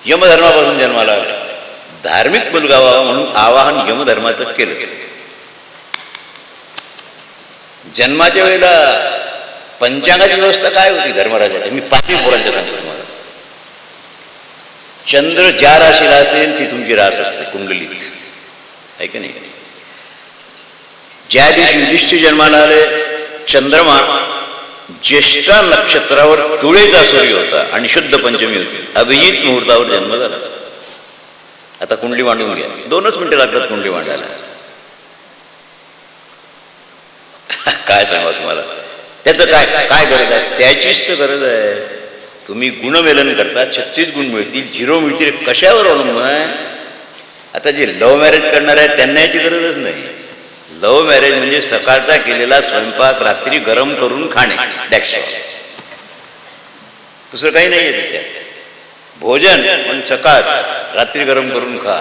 यमधर्मापासून जन्माला आला. धार्मिक मुलगा व्हावा म्हणून आवाहन यमधर्माचं केलं. जन्माच्या वेळेला पंचांगाची व्यवस्था काय होती धर्मराजाची? मी 5 पोरांच्या सांगतो तुम्हाला. चंद्र ज्या राशीला असेल ती तुमची रास असते कुंडलीत, आहे की नाही? ज्या दिवशी युधिष्ठिर जन्माला आले, चंद्रमा ज्येष्ठा नक्षत्रावर तुळेचा सूर्य होता आणि शुद्ध पंचमी होती. अभिजित मुहूर्तावर जन्म झाला. आता कुंडली मांडून घ्या, 2च मिनिटं लागतात कुंडली मांडायला. काय सांगा तुम्हाला, त्याचं काय गरज आहे? त्याचीच तर गरज आहे. तुम्ही गुणमेलन करता, 36 गुण मिळतील, 0 मिळतील, कशावर अवलंबून आहे? आता जे लव्ह मॅरेज करणार आहेत त्यांना याची गरजच नाही. लव्ह मॅरेज म्हणजे सकाळचा केलेला स्वयंपाक रात्री गरम करून खाणे, डॅक्स, दुसरं काही नाही आहे त्याच्यात. भोजन पण सकाळ रात्री गरम करून खा.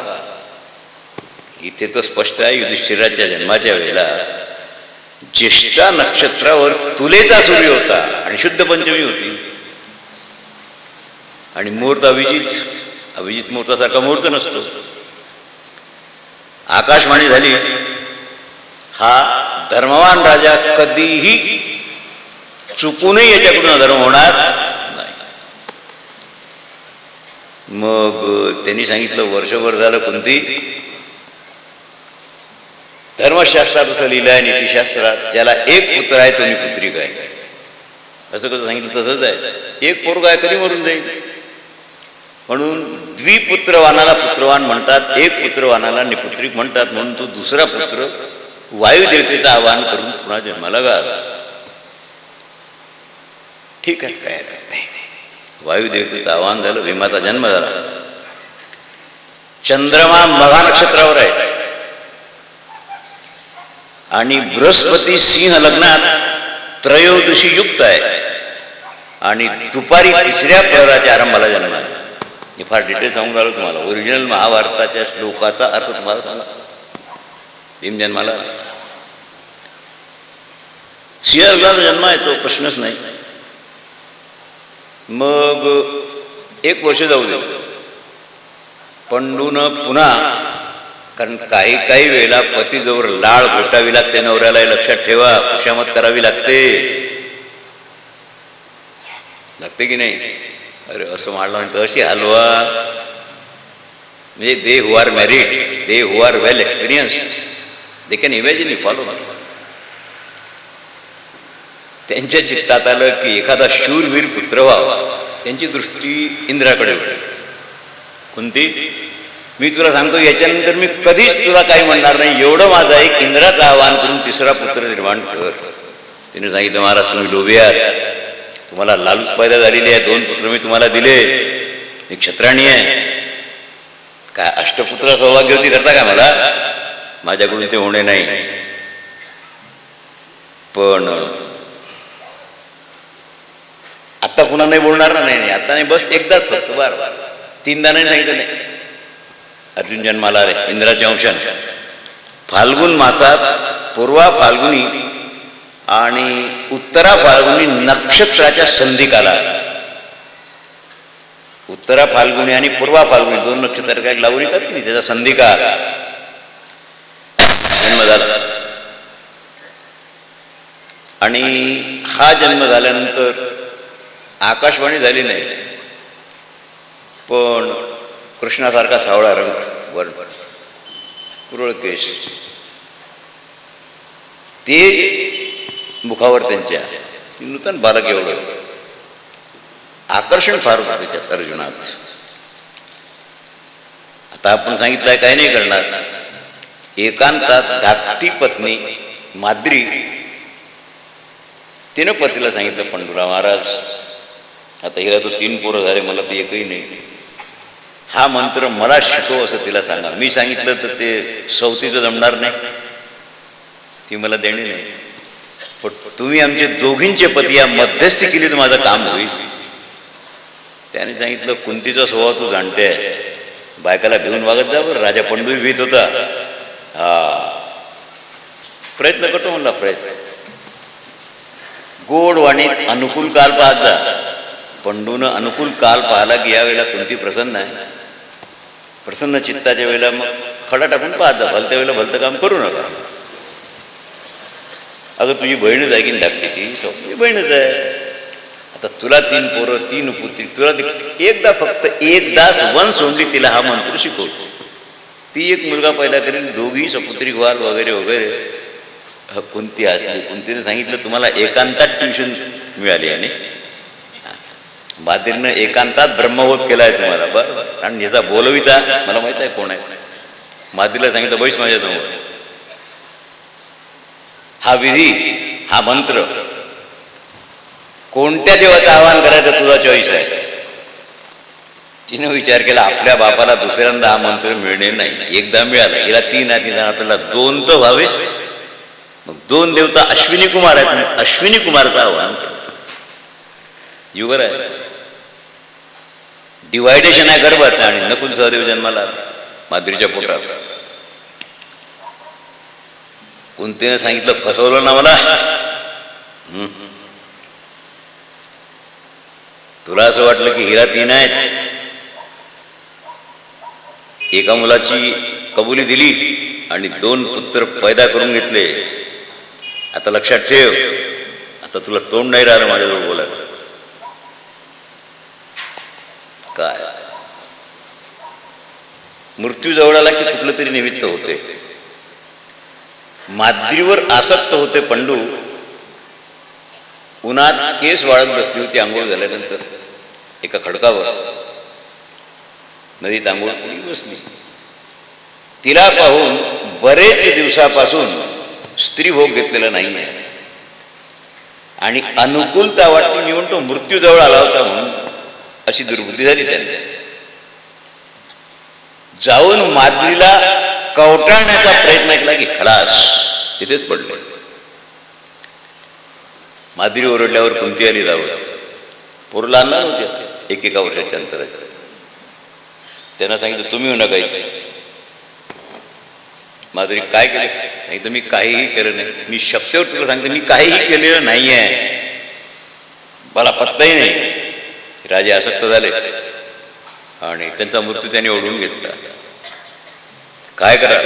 इथे तर स्पष्ट आहे, युधिष्ठिराच्या जन्माच्या वेळेला ज्येष्ठा नक्षत्रावर तुलेचा सूर्य होता आणि शुद्ध पंचमी होती आणि मुहूर्त अभिजित मुहूर्तासारखा मुहूर्त नसतो. आकाशवाणी झाली, हा धर्मवान राजा कधीही चुकूनही याच्याकडून अधर्म होणार नाही. मग त्यांनी सांगितलं, वर्षभर झालं कुंती, धर्मशास्त्रात असं लिहिलं आहे, नीतिशास्त्रात, ज्याला एक पुत्र आहे तो निपुत्रिक आहे. असं कसं सांगितलं? तसंच आहे. एक पोरगा आहे, कधी मरून जाईल. म्हणून द्विपुत्रवानाला पुत्रवान म्हणतात, एक पुत्रवानाला निपुत्रिक म्हणतात. म्हणून तो दुसरा पुत्र वायुदेवतेचं आवाहन करून पुन्हा जन्माला घाला. ठीक आहे, काय नाही. वायुदेवतेचं आवाहन झालं, भीमाचा जन्म झाला. चंद्रमा मघा नक्षत्रावर आहे आणि बृहस्पती सिंह लग्नात त्रयोदशी युक्त आहे आणि दुपारी 3ऱ्या प्रहराच्या आरंभाला जन्म आहे. हे फार डिटेल सांगून आलो तुम्हाला. ओरिजिनल महाभारताच्या श्लोकाचा अर्थ तुम्हाला सांगा. भीम जन्माला सिंह लग्नाचा जन्म आहे, तो प्रश्नच नाही. मग 1 वर्ष जाऊ दे, पंडून पुन्हा, कारण काही वेळेला पतीजवळ लाळ घोटावी लागते, नवऱ्याला लक्षात ठेवा, खुशामत करावी लागते की नाही? अरे असं म्हणलं म्हणतं, अशी हलवा म्हणजे they who are married, they who are well experienced, they can imagine follow. त्यांच्या चित्तात आलं की एखादा शूरवीर पुत्र व्हावा. त्यांची दृष्टी इंद्राकडे होती. कुंती, मी तुला सांगतो, याच्यानंतर मी कधीच तुला काही म्हणणार नाही, एवढं माझं आहे, इंद्राचं आवाहन करून 3रा पुत्र निर्माण कर. तिने सांगितलं, महाराज तुम्ही लोभी आहात, तुम्हाला लालूच पैदा झालेली आहे, 2 पुत्र मी तुम्हाला दिले, मी क्षत्राणी आहे, काय अष्टपुत्र सौभाग्यवती करता का मला? माझ्याकडून ते होणे नाही. पण आता पुन्हा नाही बोलणार ना? नाही, आता नाही, बस एकदाच फक्त, बार 3दा नाही सांगितलं. नाही, अर्जुन जन्माला आले इंद्राच्या अंशाने फाल्गुन मासात पूर्वा फाल्गुनी आणि उत्तरा फाल्गुनी नक्षत्राच्या संधिकाला. उत्तरा फाल्गुनी आणि पूर्वा फाल्गुनी 2 नक्षत्र काय लावून येतात की नाही, त्याचा संधिकाल जन्म झाला. आणि हा जन्म झाल्यानंतर आकाशवाणी झाली नाही, पण कृष्णासारखा सावळा रंग, वर्ण, कुरळ केश, ते मुखावर त्यांच्या नूतन बालक एवढं आकर्षण फार होतं त्याच्यात अर्जुनात. आता आपण सांगितलंय काय नाही करणार. एकांतात धाकटी पत्नी माद्री तिनं पतीला सांगितलं, पंडूला महाराज, आता हिला तो 3 पोरं झाले, मला ते एकही नाही, हा मंत्र मला शिकव असं तिला सांगा. मी सांगितलं तर ते 34चं जमणार नाही, ती मला देणे नाही, पण तुम्ही आमचे दोघींचे पती या मध्यस्थी केली तर माझं काम होईल. त्याने सांगितलं, कुंतीचा स्वभाव तू जाणते आहेस, बायकाला भिवून वागत जा बरं. राजा पंडू भीत होता. प्रयत्न करतो म्हणला, प्रयत्न, गोड वाणीत अनुकूल काल पाहत जा. पंडूनं अनुकूल काल पाहिला की यावेळेला कुंती प्रसन्न आहे. प्रसन्न चित्ताच्या वेळेला मग खडा टाकून पाहत जा, भलत्या वेळेला भलतं काम करू नका. अगं तुझी बहीणच आहे की धाकटी, ती तुझी बहीणच आहे. आता तुला 3 पोरं 3 पुत्री, तुला एकदा, फक्त एकदाच वंश ओंडली तिला हा मंत्र शिकवतो. ती एक मुलगा पैदा करेल, दोघी सपुत्री व्हाल वगैरे वगैरे. कुंती असली. कुंतीने सांगितलं, तुम्हाला एकांतात ट्युशन मिळाली आणि माद्रीनं एकांतात ब्रह्मबोध केलाय तुम्हाला. बरं, आणि याचा बोलविता मला माहित आहे कोण आहे. माद्रीला सांगितलं, बैस माझ्यासमोर. हा विधी, हा मंत्र, कोणत्या देवाचं आवाहन करायचं तुझा चॉईस आहे. तिने विचार केला, आपल्या बापाला दुसऱ्यांदा हा मंत्र मिळणे नाही, एकदा मिळाला, हिला 3 आहे, आपल्याला 2 तर व्हावे. मग 2 देवता अश्विनी कुमार आहेत, अश्विनी कुमारचं आवाहन केलं. युगर आहे, डिवायडेशन आहे गर्भात. आणि नकुल सहदेव जन्माला माद्रीच्या पोटात. कुंतीने सांगितलं, फसवलं ना मला. तुला असं वाटलं की हिरा 3 आहेत. एका मुलाची कबुली दिली आणि 2 पुत्र पैदा करून घेतले. आता लक्षात ठेव, आता तुला तोंड नाही राहिलं माझ्याजवळ बोलायला. काय मृत्यू जवळ आला की कुठलं तरी निमित्त होते. माद्रीवर आसक्त होते पंडू. उन्हात केस वाळत बसली होती आंघोळ झाल्यानंतर एका खडकावर. नदीत आंघोळ केली, बसली. तिला पाहून बरेच दिवसापासून स्त्रीभोग घेतलेला नाही आहे आणि अनुकूलता वाटली. मी म्हणतो मृत्यू जवळ आला होता म्हणून अशी दुर्बुद्धी झाली त्यांना. जाऊन माद्रीला कवटाळण्याचा प्रयत्न केला की खलास, तिथेच पडले. माद्री ओरडल्यावर कुंती आली जावं. पोरं लहान होते, 1 वर्षाच्या अंतराचे. त्यांना सांगितलं तुम्ही होऊ नका. माधुरी काय केलं? नाही तर मी काहीही केलं नाही. मी शक्यवर तुला सांगते, मी काहीही केलेलं नाही आहे, मला पत्ताही नाही. राजे आसक्त झाले आणि त्यांचा मृत्यू त्याने ओढून घेतला. काय करा?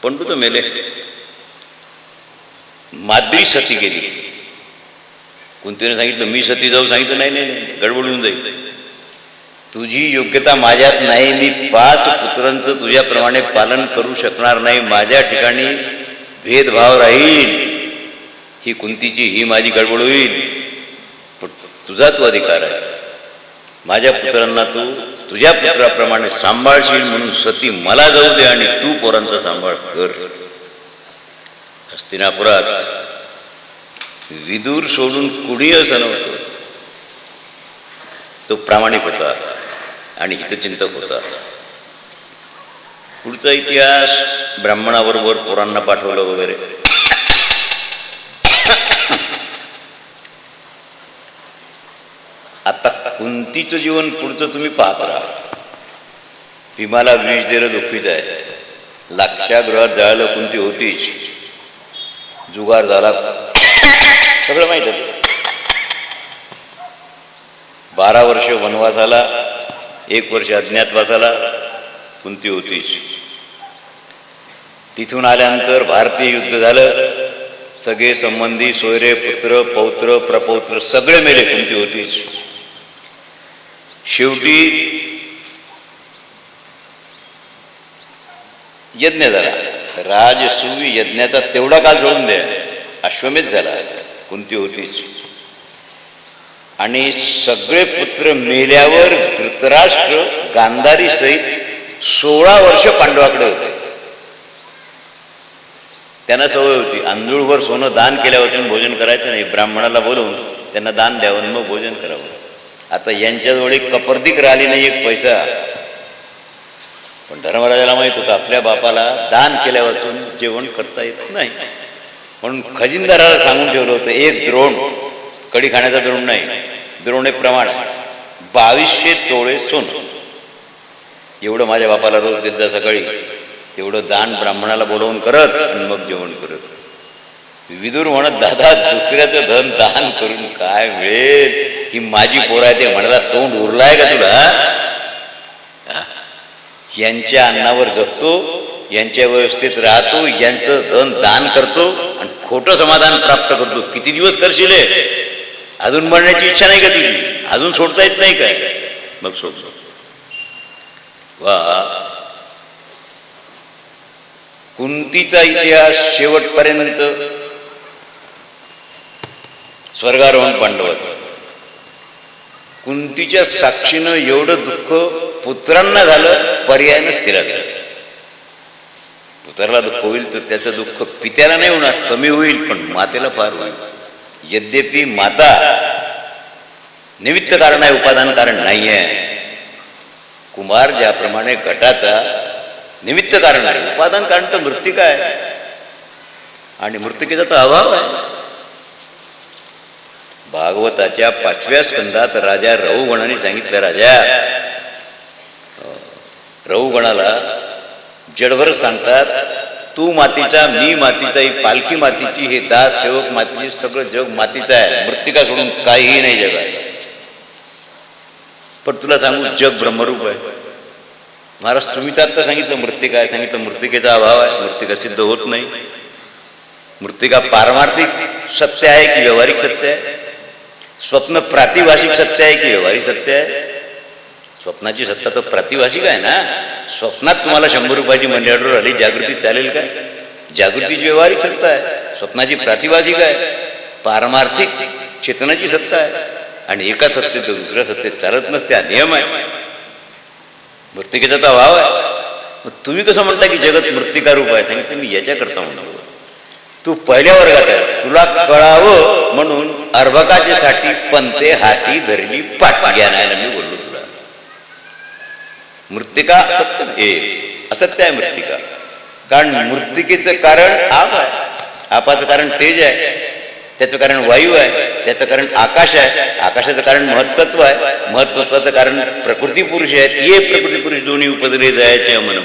पंडू तर मेले. माद्री सती गेली. कुंतीने सांगितलं मी सती जाऊ. सांगितलं नाही नाही, गडबडून जाईल. तुझी योग्यता माझ्यात नाही. मी 5 पुत्रांचं तुझ्याप्रमाणे पालन करू शकणार नाही. माझ्या ठिकाणी भेदभाव राहील. ही कुंतीची, ही माझी गडबड होईल. पण तुझा तू अधिकार आहे. माझ्या पुत्रांना तू तुझ्या पुत्राप्रमाणे सांभाळशील म्हणून सती मला जाऊ दे आणि तू पोरांचा सांभाळ कर. हस्तिनापुरात विदूर सोडून कुणी असं नव्हतं. तो प्रामाणिक होता आणि हितचिंतक होता. पुढचा इतिहास ब्राह्मणाबरोबर पोरांना पाठवलं वगैरे. आता कुंतीचं जीवन पुढचं तुम्ही पाहत राहा. भीमाला विष देणं दुःखीचं आहे. लाक्षागृहात जायला कुंती होतीच. जुगार झाला, सगळं माहित आहे. 12 वर्ष वनवासाला, 1 वर्ष अज्ञातवासाला कुंती होतीच. तिथून आल्यानंतर भारतीय युद्ध झालं. सगळे संबंधी, सोयरे, पुत्र, पौत्र, प्रपौत्र सगळे मेले. कुंती होतीच. शेवटी यज्ञ झाला. राजसूय यज्ञाचा तेवढा काळ जोडून द्या. अश्वमेध झाला. कुंती होतीच. आणि सगळे पुत्र मेल्यावर धृतराष्ट्र गांधारी सहित 16 वर्ष पांडवाकडे होते. त्यांना सवय होती अंधूळभर सोनं दान केल्यावर भोजन करायचं नाही. ब्राह्मणाला बोलवून त्यांना दान द्यावं, मग भोजन करावं. आता यांच्याजवळ एक कपर्दिक राहिली नाही, एक पैसा. पण धर्मराजाला माहित होतं आपल्या बापाला दान केल्यावर जेवण करता येत नाही, म्हणून खजिनदाराला सांगून ठेवलं होतं एक द्रोण, कडी खाण्याचा द्रोण नाही, द्रोणे प्रमाण 2200 तोळे सोनं, एवढं माझ्या बापाला रोज देत जा सकाळी. तेवढं दान ब्राह्मणाला बोलवून करत आणि मग जेवण करत. विदुर म्हणत दादा दुसऱ्याचं धन दान करून काय मिळेल, ही माझी पोर आहे ते म्हणाला तोंड उरलाय का तुला? यांच्या अन्नावर जगतो, यांच्या व्यवस्थेत राहतो, यांचं धन दान करतो आणि खोटं समाधान प्राप्त करतो. किती दिवस करशील? अजून मरण्याची इच्छा नाही का तुझी? अजून सोडता येत नाही काय? मग सोड. वा, कुंतीचा इतिहास शेवटपर्यंत स्वर्गारोहण पांडवाचं. कुंतीच्या साक्षीनं एवढं दुःख पुत्रांना झालं, पर्यायानं तिला झालं. पुत्राला दुःख होईल तर त्याचं दुःख पित्याला नाही होणार, कमी होईल, पण मातेला फार होईल. यद्यपि माता निमित्त कारण आहे, उपादान कारण नाही आहे. कुमार ज्याप्रमाणे घटाचा निमित्त कारण आहे, उपादान कारण तर मृत्तिका आहे आणि मृत्तिकेचा तर अभाव आहे. भागवताच्या 5व्या स्कंदात राजा रहुगणाने सांगितलं, राजा रहुगणाला जडभर सांगतात तू मातीचा, मी मातीचा, ही पालखी मातीची, हे दास सेवक मातीची, सगळं जग मातीचं आहे. मृत्तिका सोडून काहीही नाही जगात. पण तुला सांगू, जग ब्रह्मरूप आहे. महाराज तुम्ही तर आता सांगितलं मृत्तिका आहे, सांगितलं मृत्तिकेचा अभाव आहे, मृत्तिका सिद्ध होत नाही. मृत्तिका पारमार्थिक सत्य आहे की व्यावहारिक सत्य आहे? स्वप्न प्रातिभाषिक सत्य आहे की व्यावहारिक सत्य आहे? स्वप्नाची सत्ता तर प्रातिभाषिक आहे ना. स्वप्नात तुम्हाला 100 रुपयाची मनी ऑर्डर आली, जागृती चालेल काय? जागृतीची व्यावहारिक सत्ता आहे, स्वप्नाची प्रातिभाषिक आहे. पारमार्थिक चेतनाची सत्ता आहे. आणि एका सत्तेत तर दुसऱ्या सत्तेत चालत नसते, हा नियम आहे. मृत्तिकेचा तर अभाव आहे. मग तुम्ही कसं म्हणता की जगत मृत्तिका रूप आहे? सांगितलं मी याच्याकरता म्हणतो, तू पहिल्या वर्गात आहे, तुला कळावं म्हणून अर्भकाच्या साठी पंते हाती धरली पाठ ज्ञानाला मी बोललो तुला. मृत्तिका असत्य नाही, असत्य आहे मृत्तिका. कारण मृत्तिकेचं कारण आप आहे, आपाचं कारण तेज आहे, त्याचं कारण वायू आहे, त्याचं कारण आकाश आहे, आकाशाचं कारण महत्त्व आहे, महत्त्वाचं कारण प्रकृती पुरुष आहे. ये प्रकृती पुरुष दोन्ही उपदले जायचे अमन.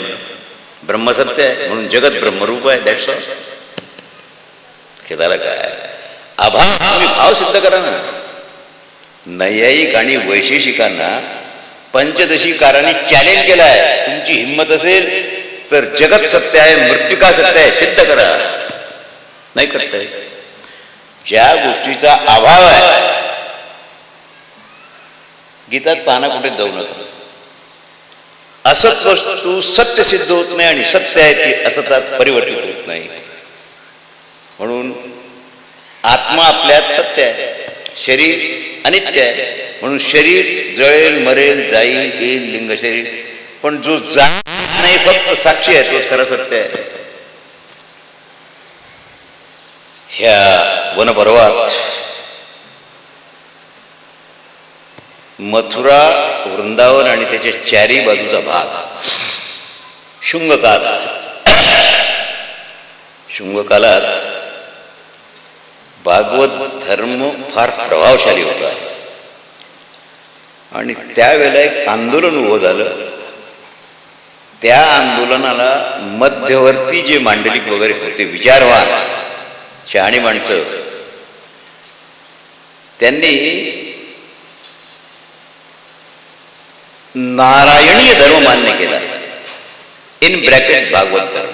ब्रह्मसत्य आहे म्हणून जगत ब्रह्मरूप आहे. That's all. खेदाला काय अभाव, तुम्ही भाव सिद्ध करा ना. नैयायिक आणि वैशेषिकांना पंचदशीकारांनी चॅलेंज केला आहे. तुमची हिंमत असेल तर जगत सत्य आहे, मृत्तिका सत्य आहे, सिद्ध करा. नाही करता येत. ज्या गोष्टीचा अभाव आहे, गीतात पाहणं कुठे जाऊ नका. असत वस्तू सत्य सिद्ध होत नाही आणि सत्य आहे ती असतात परिवर्तित होत नाही. म्हणून आत्मा आपल्यात सत्य आहे, शरीर अनित्य आहे. म्हणून शरीर जळेल, मरेल, जाईल, येईल, लिंग शरीर, पण जो जात नाही फक्त साक्षी आहे तोच खरं सत्य आहे. ह्या वनपर्वात मथुरा, वृंदावन आणि त्याच्या चारी बाजूचा भाग शुंगकाल. शुंगकालात भागवत धर्म फार प्रभावशाली होता आणि त्यावेळेला एक आंदोलन उभं झालं. त्या आंदोलनाला मध्यवर्ती जे मांडलिक वगैरे होते, विचारवान शहाणी माणसं, त्यांनी नारायणीय धर्म मान्य केला, इन ब्रॅकेट भागवत धर्म.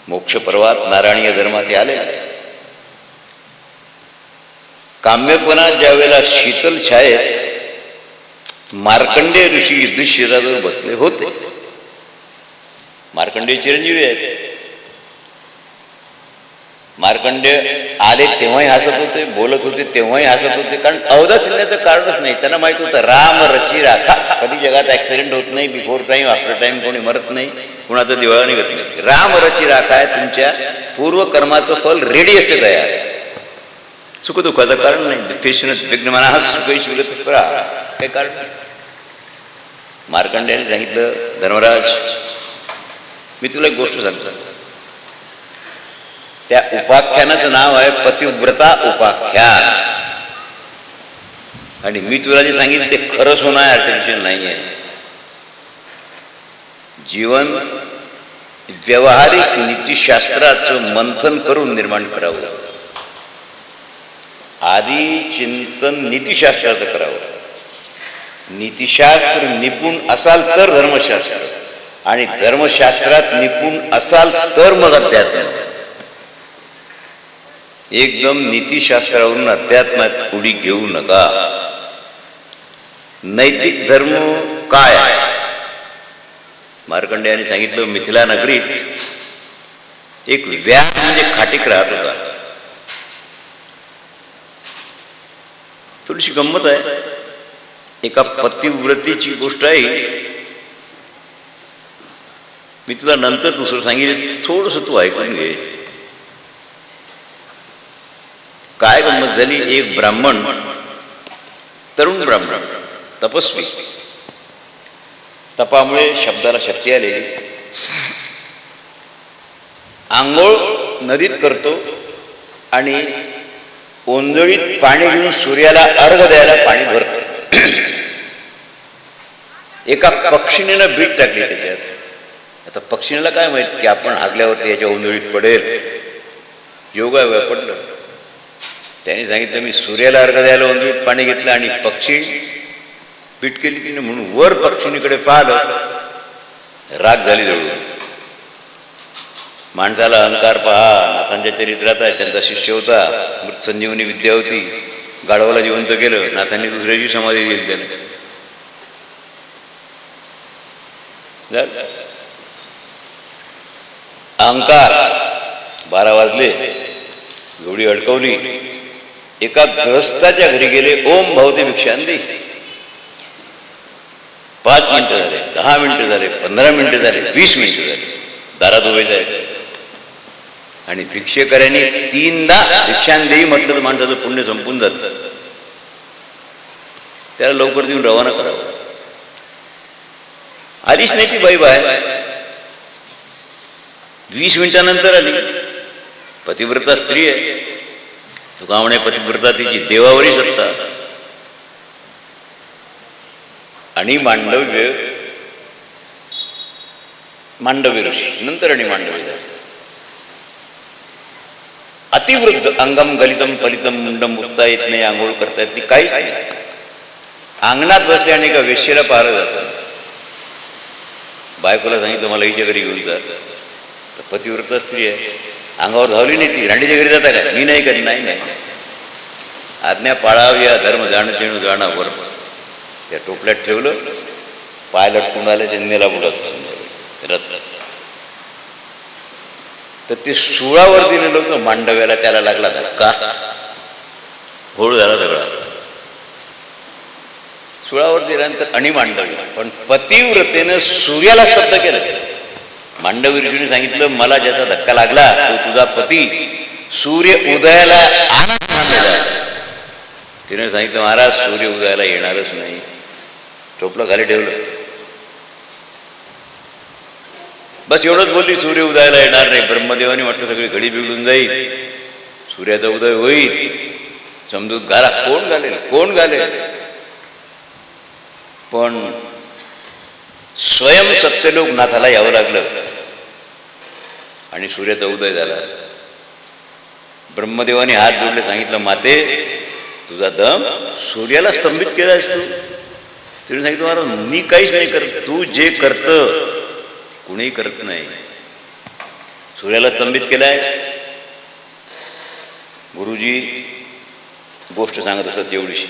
मोक्ष पर्वात नारायणीय धर्मात हे आले. काम्यपणात ज्या वेळेला शीतल छायेत मार्कंडेय ऋषी युधिष्ठिरावर बसले होते. मार्कंडेय चिरंजीवी आहेत. मार्कंडेय आले तेव्हाही हसत होते, बोलत होते तेव्हाही हसत होते, कारण अवदासीन्याचं कारणच नाही. त्यांना माहित होतं राम रची राखा. कधी जगात ऍक्सिडेंट होत नाही, बिफोर टाइम आफ्टर टाइम कोणी मरत नाही, कुणाचं दिवाळा निघत नाही. राम रची राखा आहे. तुमच्या पूर्वकर्माचं फल रेडी असते तयार. सुखदुःखाचं कारण नाही. पेशनस विघ्नमाना हा सुखैश्वरत करा, काही कारण नाही. मार्कंडेयाने सांगितलं, धर्मराज मी तुला एक गोष्ट सांगतो. त्या उपाख्यानाचं नाव आहे पतिव्रता उपाख्यान. आणि मी तुला जे सांगितलं ते खरंच होणं आहे, आर्टिफिशियल नाही आहे. जीवन व्यावहारिक नीतिशास्त्राचं मंथन करून निर्माण करावं. आधी चिंतन नीतिशास्त्राचं करावं. नीतिशास्त्र निपुण असाल तर धर्मशास्त्र, आणि धर्मशास्त्रात निपुण असाल तर मग अध्यात्म. एकदम नीतिशास्त्रावरून अध्यात्मात उडी घेऊ नका. नैतिक धर्म काय आहे? मार्कंडेयाने सांगितलं, मिथिला नगरीत एक व्यास म्हणजे खाटीक राहत होता. थोडीशी गंमत आहे. एका पतिव्रतेची गोष्ट आहे. मी तुला नंतर दुसरं सांगितलं, थोडंसं तू ऐकून घे. काय गंमत झाली. एक ब्राह्मण, तरुण ब्राह्मण, तपस्वी, तपामुळे शब्दाला शक्ती आलेली, आंघोळ नदीत करतो आणि ओंजळीत पाणी घेऊन सूर्याला अर्घ द्यायला पाणी भरतो. एका पक्षिणीनं बीट टाकली त्याच्यात. आता पक्षीला काय माहित की आपण हागल्यावरती याच्या ओंजळीत पडेल. योगायोग पडलं. त्याने सांगितलं मी सूर्याला अर्घ द्यायला ओंजळीत पाणी घेतलं आणि पक्षी पीठ केली तिने म्हणून वर पक्षिणीकडे पाहिलं. राग झाली जळून. माणसाला अहंकार पहा. नाथांच्या चरित्रात आहे. त्यांचा शिष्य होता. मृत संजीवनी विद्या होती. गाढवाला जिवंत केलं. नाथांनी दुसऱ्याची समाधी दिली त्याने. अहंकार. 12 वाजले. एवढी अडकवली. एका ग्रस्ताच्या घरी गेले. ओम भवती भिक्षांती. 5 मिनिटं झाले, 10 मिनिटं झाले, 15 मिनिटं झाले, 20 मिनिटं झाले. दारात उभे जायचे आणि भिक्षेकऱ्यांनी 3दा भिक्षांदेही म्हटलं तर माणसाचं पुण्य संपून जातं. त्याला लवकर देऊन रवाना करावं. आलीच नाही ती बाई बाहेर. 20 मिनिटानंतर आली. पतिव्रता स्त्री आहे. तुका म्हणे पतिव्रता तिची देवावरही सत्ता. आणि मांडव्य ऋषी नंतर आणि मांडव्य झाले. अतिवृद्ध. अंगम गलितम फलितम मुंडम उठता येत नाही, आंघोळ करता येत ती काहीच नाही. अंगणात बसले आणि एका वेश्येला पाहिलं जातं. बायकोला सांगितलं मला हिच्या घरी घेऊन जा. तर पतिव्रता स्त्री आहे. अंगावर धावली नाही ती. रांडीच्या घरी जाता काय? मी नाही करी. नाही नाही, आज्ञा पाळावी. धर्म जाण तेणू जाणा वर. त्या टोपल्यात ठेवलं. पाय लटकून आले. जन्मेला बुडत रथ. तर ते सुळावर दिलेलं होतं मांडव्याला. त्याला लागला धक्का. घोळ झाला सगळा. सुळावर दिल्यानंतर आणि मांडव्य. पण पतिव्रतेनं सूर्याला स्तब्ध केलं. मांडवी ऋषीने सांगितलं मला ज्याचा धक्का लागला तो तुझा पती सूर्य उदयाला आनंद मानलेला आहे. तिने सांगितलं महाराज सूर्य उदयाला येणारच नाही. टोपलं खाली ठेवलं. बस एवढंच बोलली. सूर्य उदयाला येणार नाही. ब्रह्मदेवाने म्हटलं सगळी घडी बिघडून जाईल. सूर्याचा उदय होईल. समजूत घाला. कोण घालेल? कोण घालेल? पण स्वयं सत्यलोक नाथाला यावं लागलं आणि सूर्याचा उदय झाला. ब्रह्मदेवाने हात जोडले. सांगितलं माते तुझा दम सूर्याला स्तंभित केलायस तू. तिने सांगितलं महाराज मी काहीच नाही करत. तू जे करतं कुणीही करत नाही. सूर्याला स्तंभित केलाय. गुरुजी गोष्ट सांगत असत एवढीशी.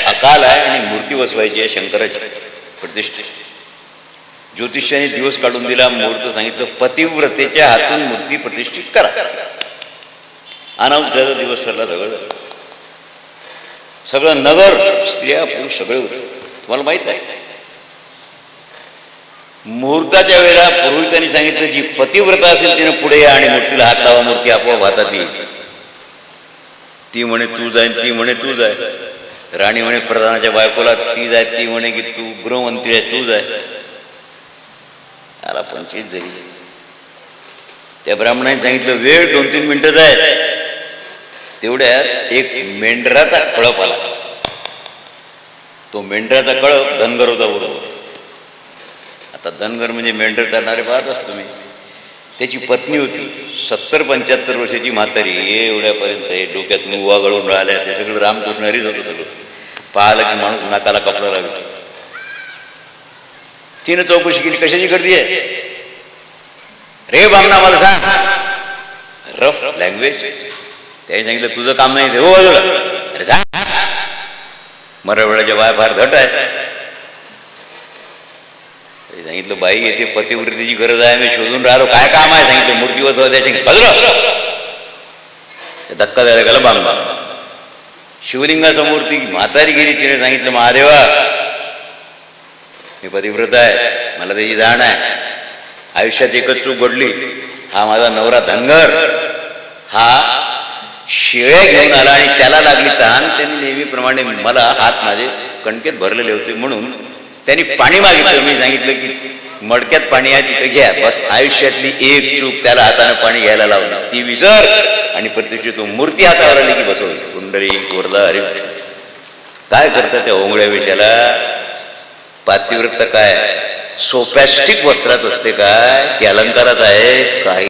अकाल आहे आणि मूर्ती बसवायची आहे शंकराची प्रतिष्ठा. ज्योतिष्याने दिवस काढून दिला. मुहूर्त सांगितलं पतिव्रतेच्या हातून मूर्ती प्रतिष्ठित करा. अनाऊत झालं. दिवस ठरला. सगळं नगर स्त्रिया पुरुष सगळे होते. तुम्हाला माहित आहे मुहूर्ताच्या वेळेला पुरोहितांनी सांगितलं जी पतिव्रता असेल तिने पुढे या आणि मूर्तीला हात लावा. मूर्ती आपोआप हातात येईल. ती म्हणे तू जाय. ती म्हणे तू जाय. राणी म्हणे प्रधानाच्या बायकोला ती जाय. ती म्हणे की तू गृहमंत्री आहेस तू जाय. आला 25 जाईल. त्या ब्राह्मणाने सांगितलं वेळ 2-3 मिनिटं जाय. तेवढ्यात एक मेंढराचा कळप आला. तो मेंढराचा कळप धनगर होता बरोबर. आता धनगर म्हणजे मेंढर करणारे पाहत असतो मी. त्याची पत्नी होती 70-75 वर्षाची म्हातारी. एवढ्यापर्यंत हे डोक्यात मुवा गळून राहिल्या. ते सगळं रामकृष्णारीच होतं सगळं. पाहिलं की माणूस नाकाला कपडा लागला. तिनं चौकशी केली कशाची गर्दी आहे रे बामणा मला सांग. Rough language. त्याने सांगितलं तुझं काम नाही. हो बाजूला. अरे सांग. मराठवाड्याच्या बाय फार धट आहे. सांगितलं बाई येथे पतिव्रतेची गरज आहे. मी शोधून राहिलो. काय काम आहे? सांगितलं मूर्ती बसवायचं. धक्का द्यायला गेला बांबा. शिवलिंगासमोर ती म्हातारी गेली. तिने सांगितलं महादेवा मी पतिव्रत आहे. मला त्याची जाण आहे. आयुष्यात एकच चूक घडली. हा माझा नवरा धनगर हा शिळे घेऊन आला आणि त्याला लागली तहान. त्यांनी नेहमीप्रमाणे मला हात माझे कणकेत भरलेले होते म्हणून त्यांनी पाणी मागितलं. मी सांगितलं की मडक्यात पाणी आहे तिथे घ्या. बस आयुष्यातली एक चूक त्याला हाताने पाणी घ्यायला लावली. ती विसर आणि प्रतिष्ठित मूर्ती हातावर आली की बसवायची. कुंडली गोरला हरी. काय करतात त्या ओंगळ्या विषयाला? पातिव्रत काय सोपॅस्टिक वस्त्रात असते काय की अलंकारात आहे काही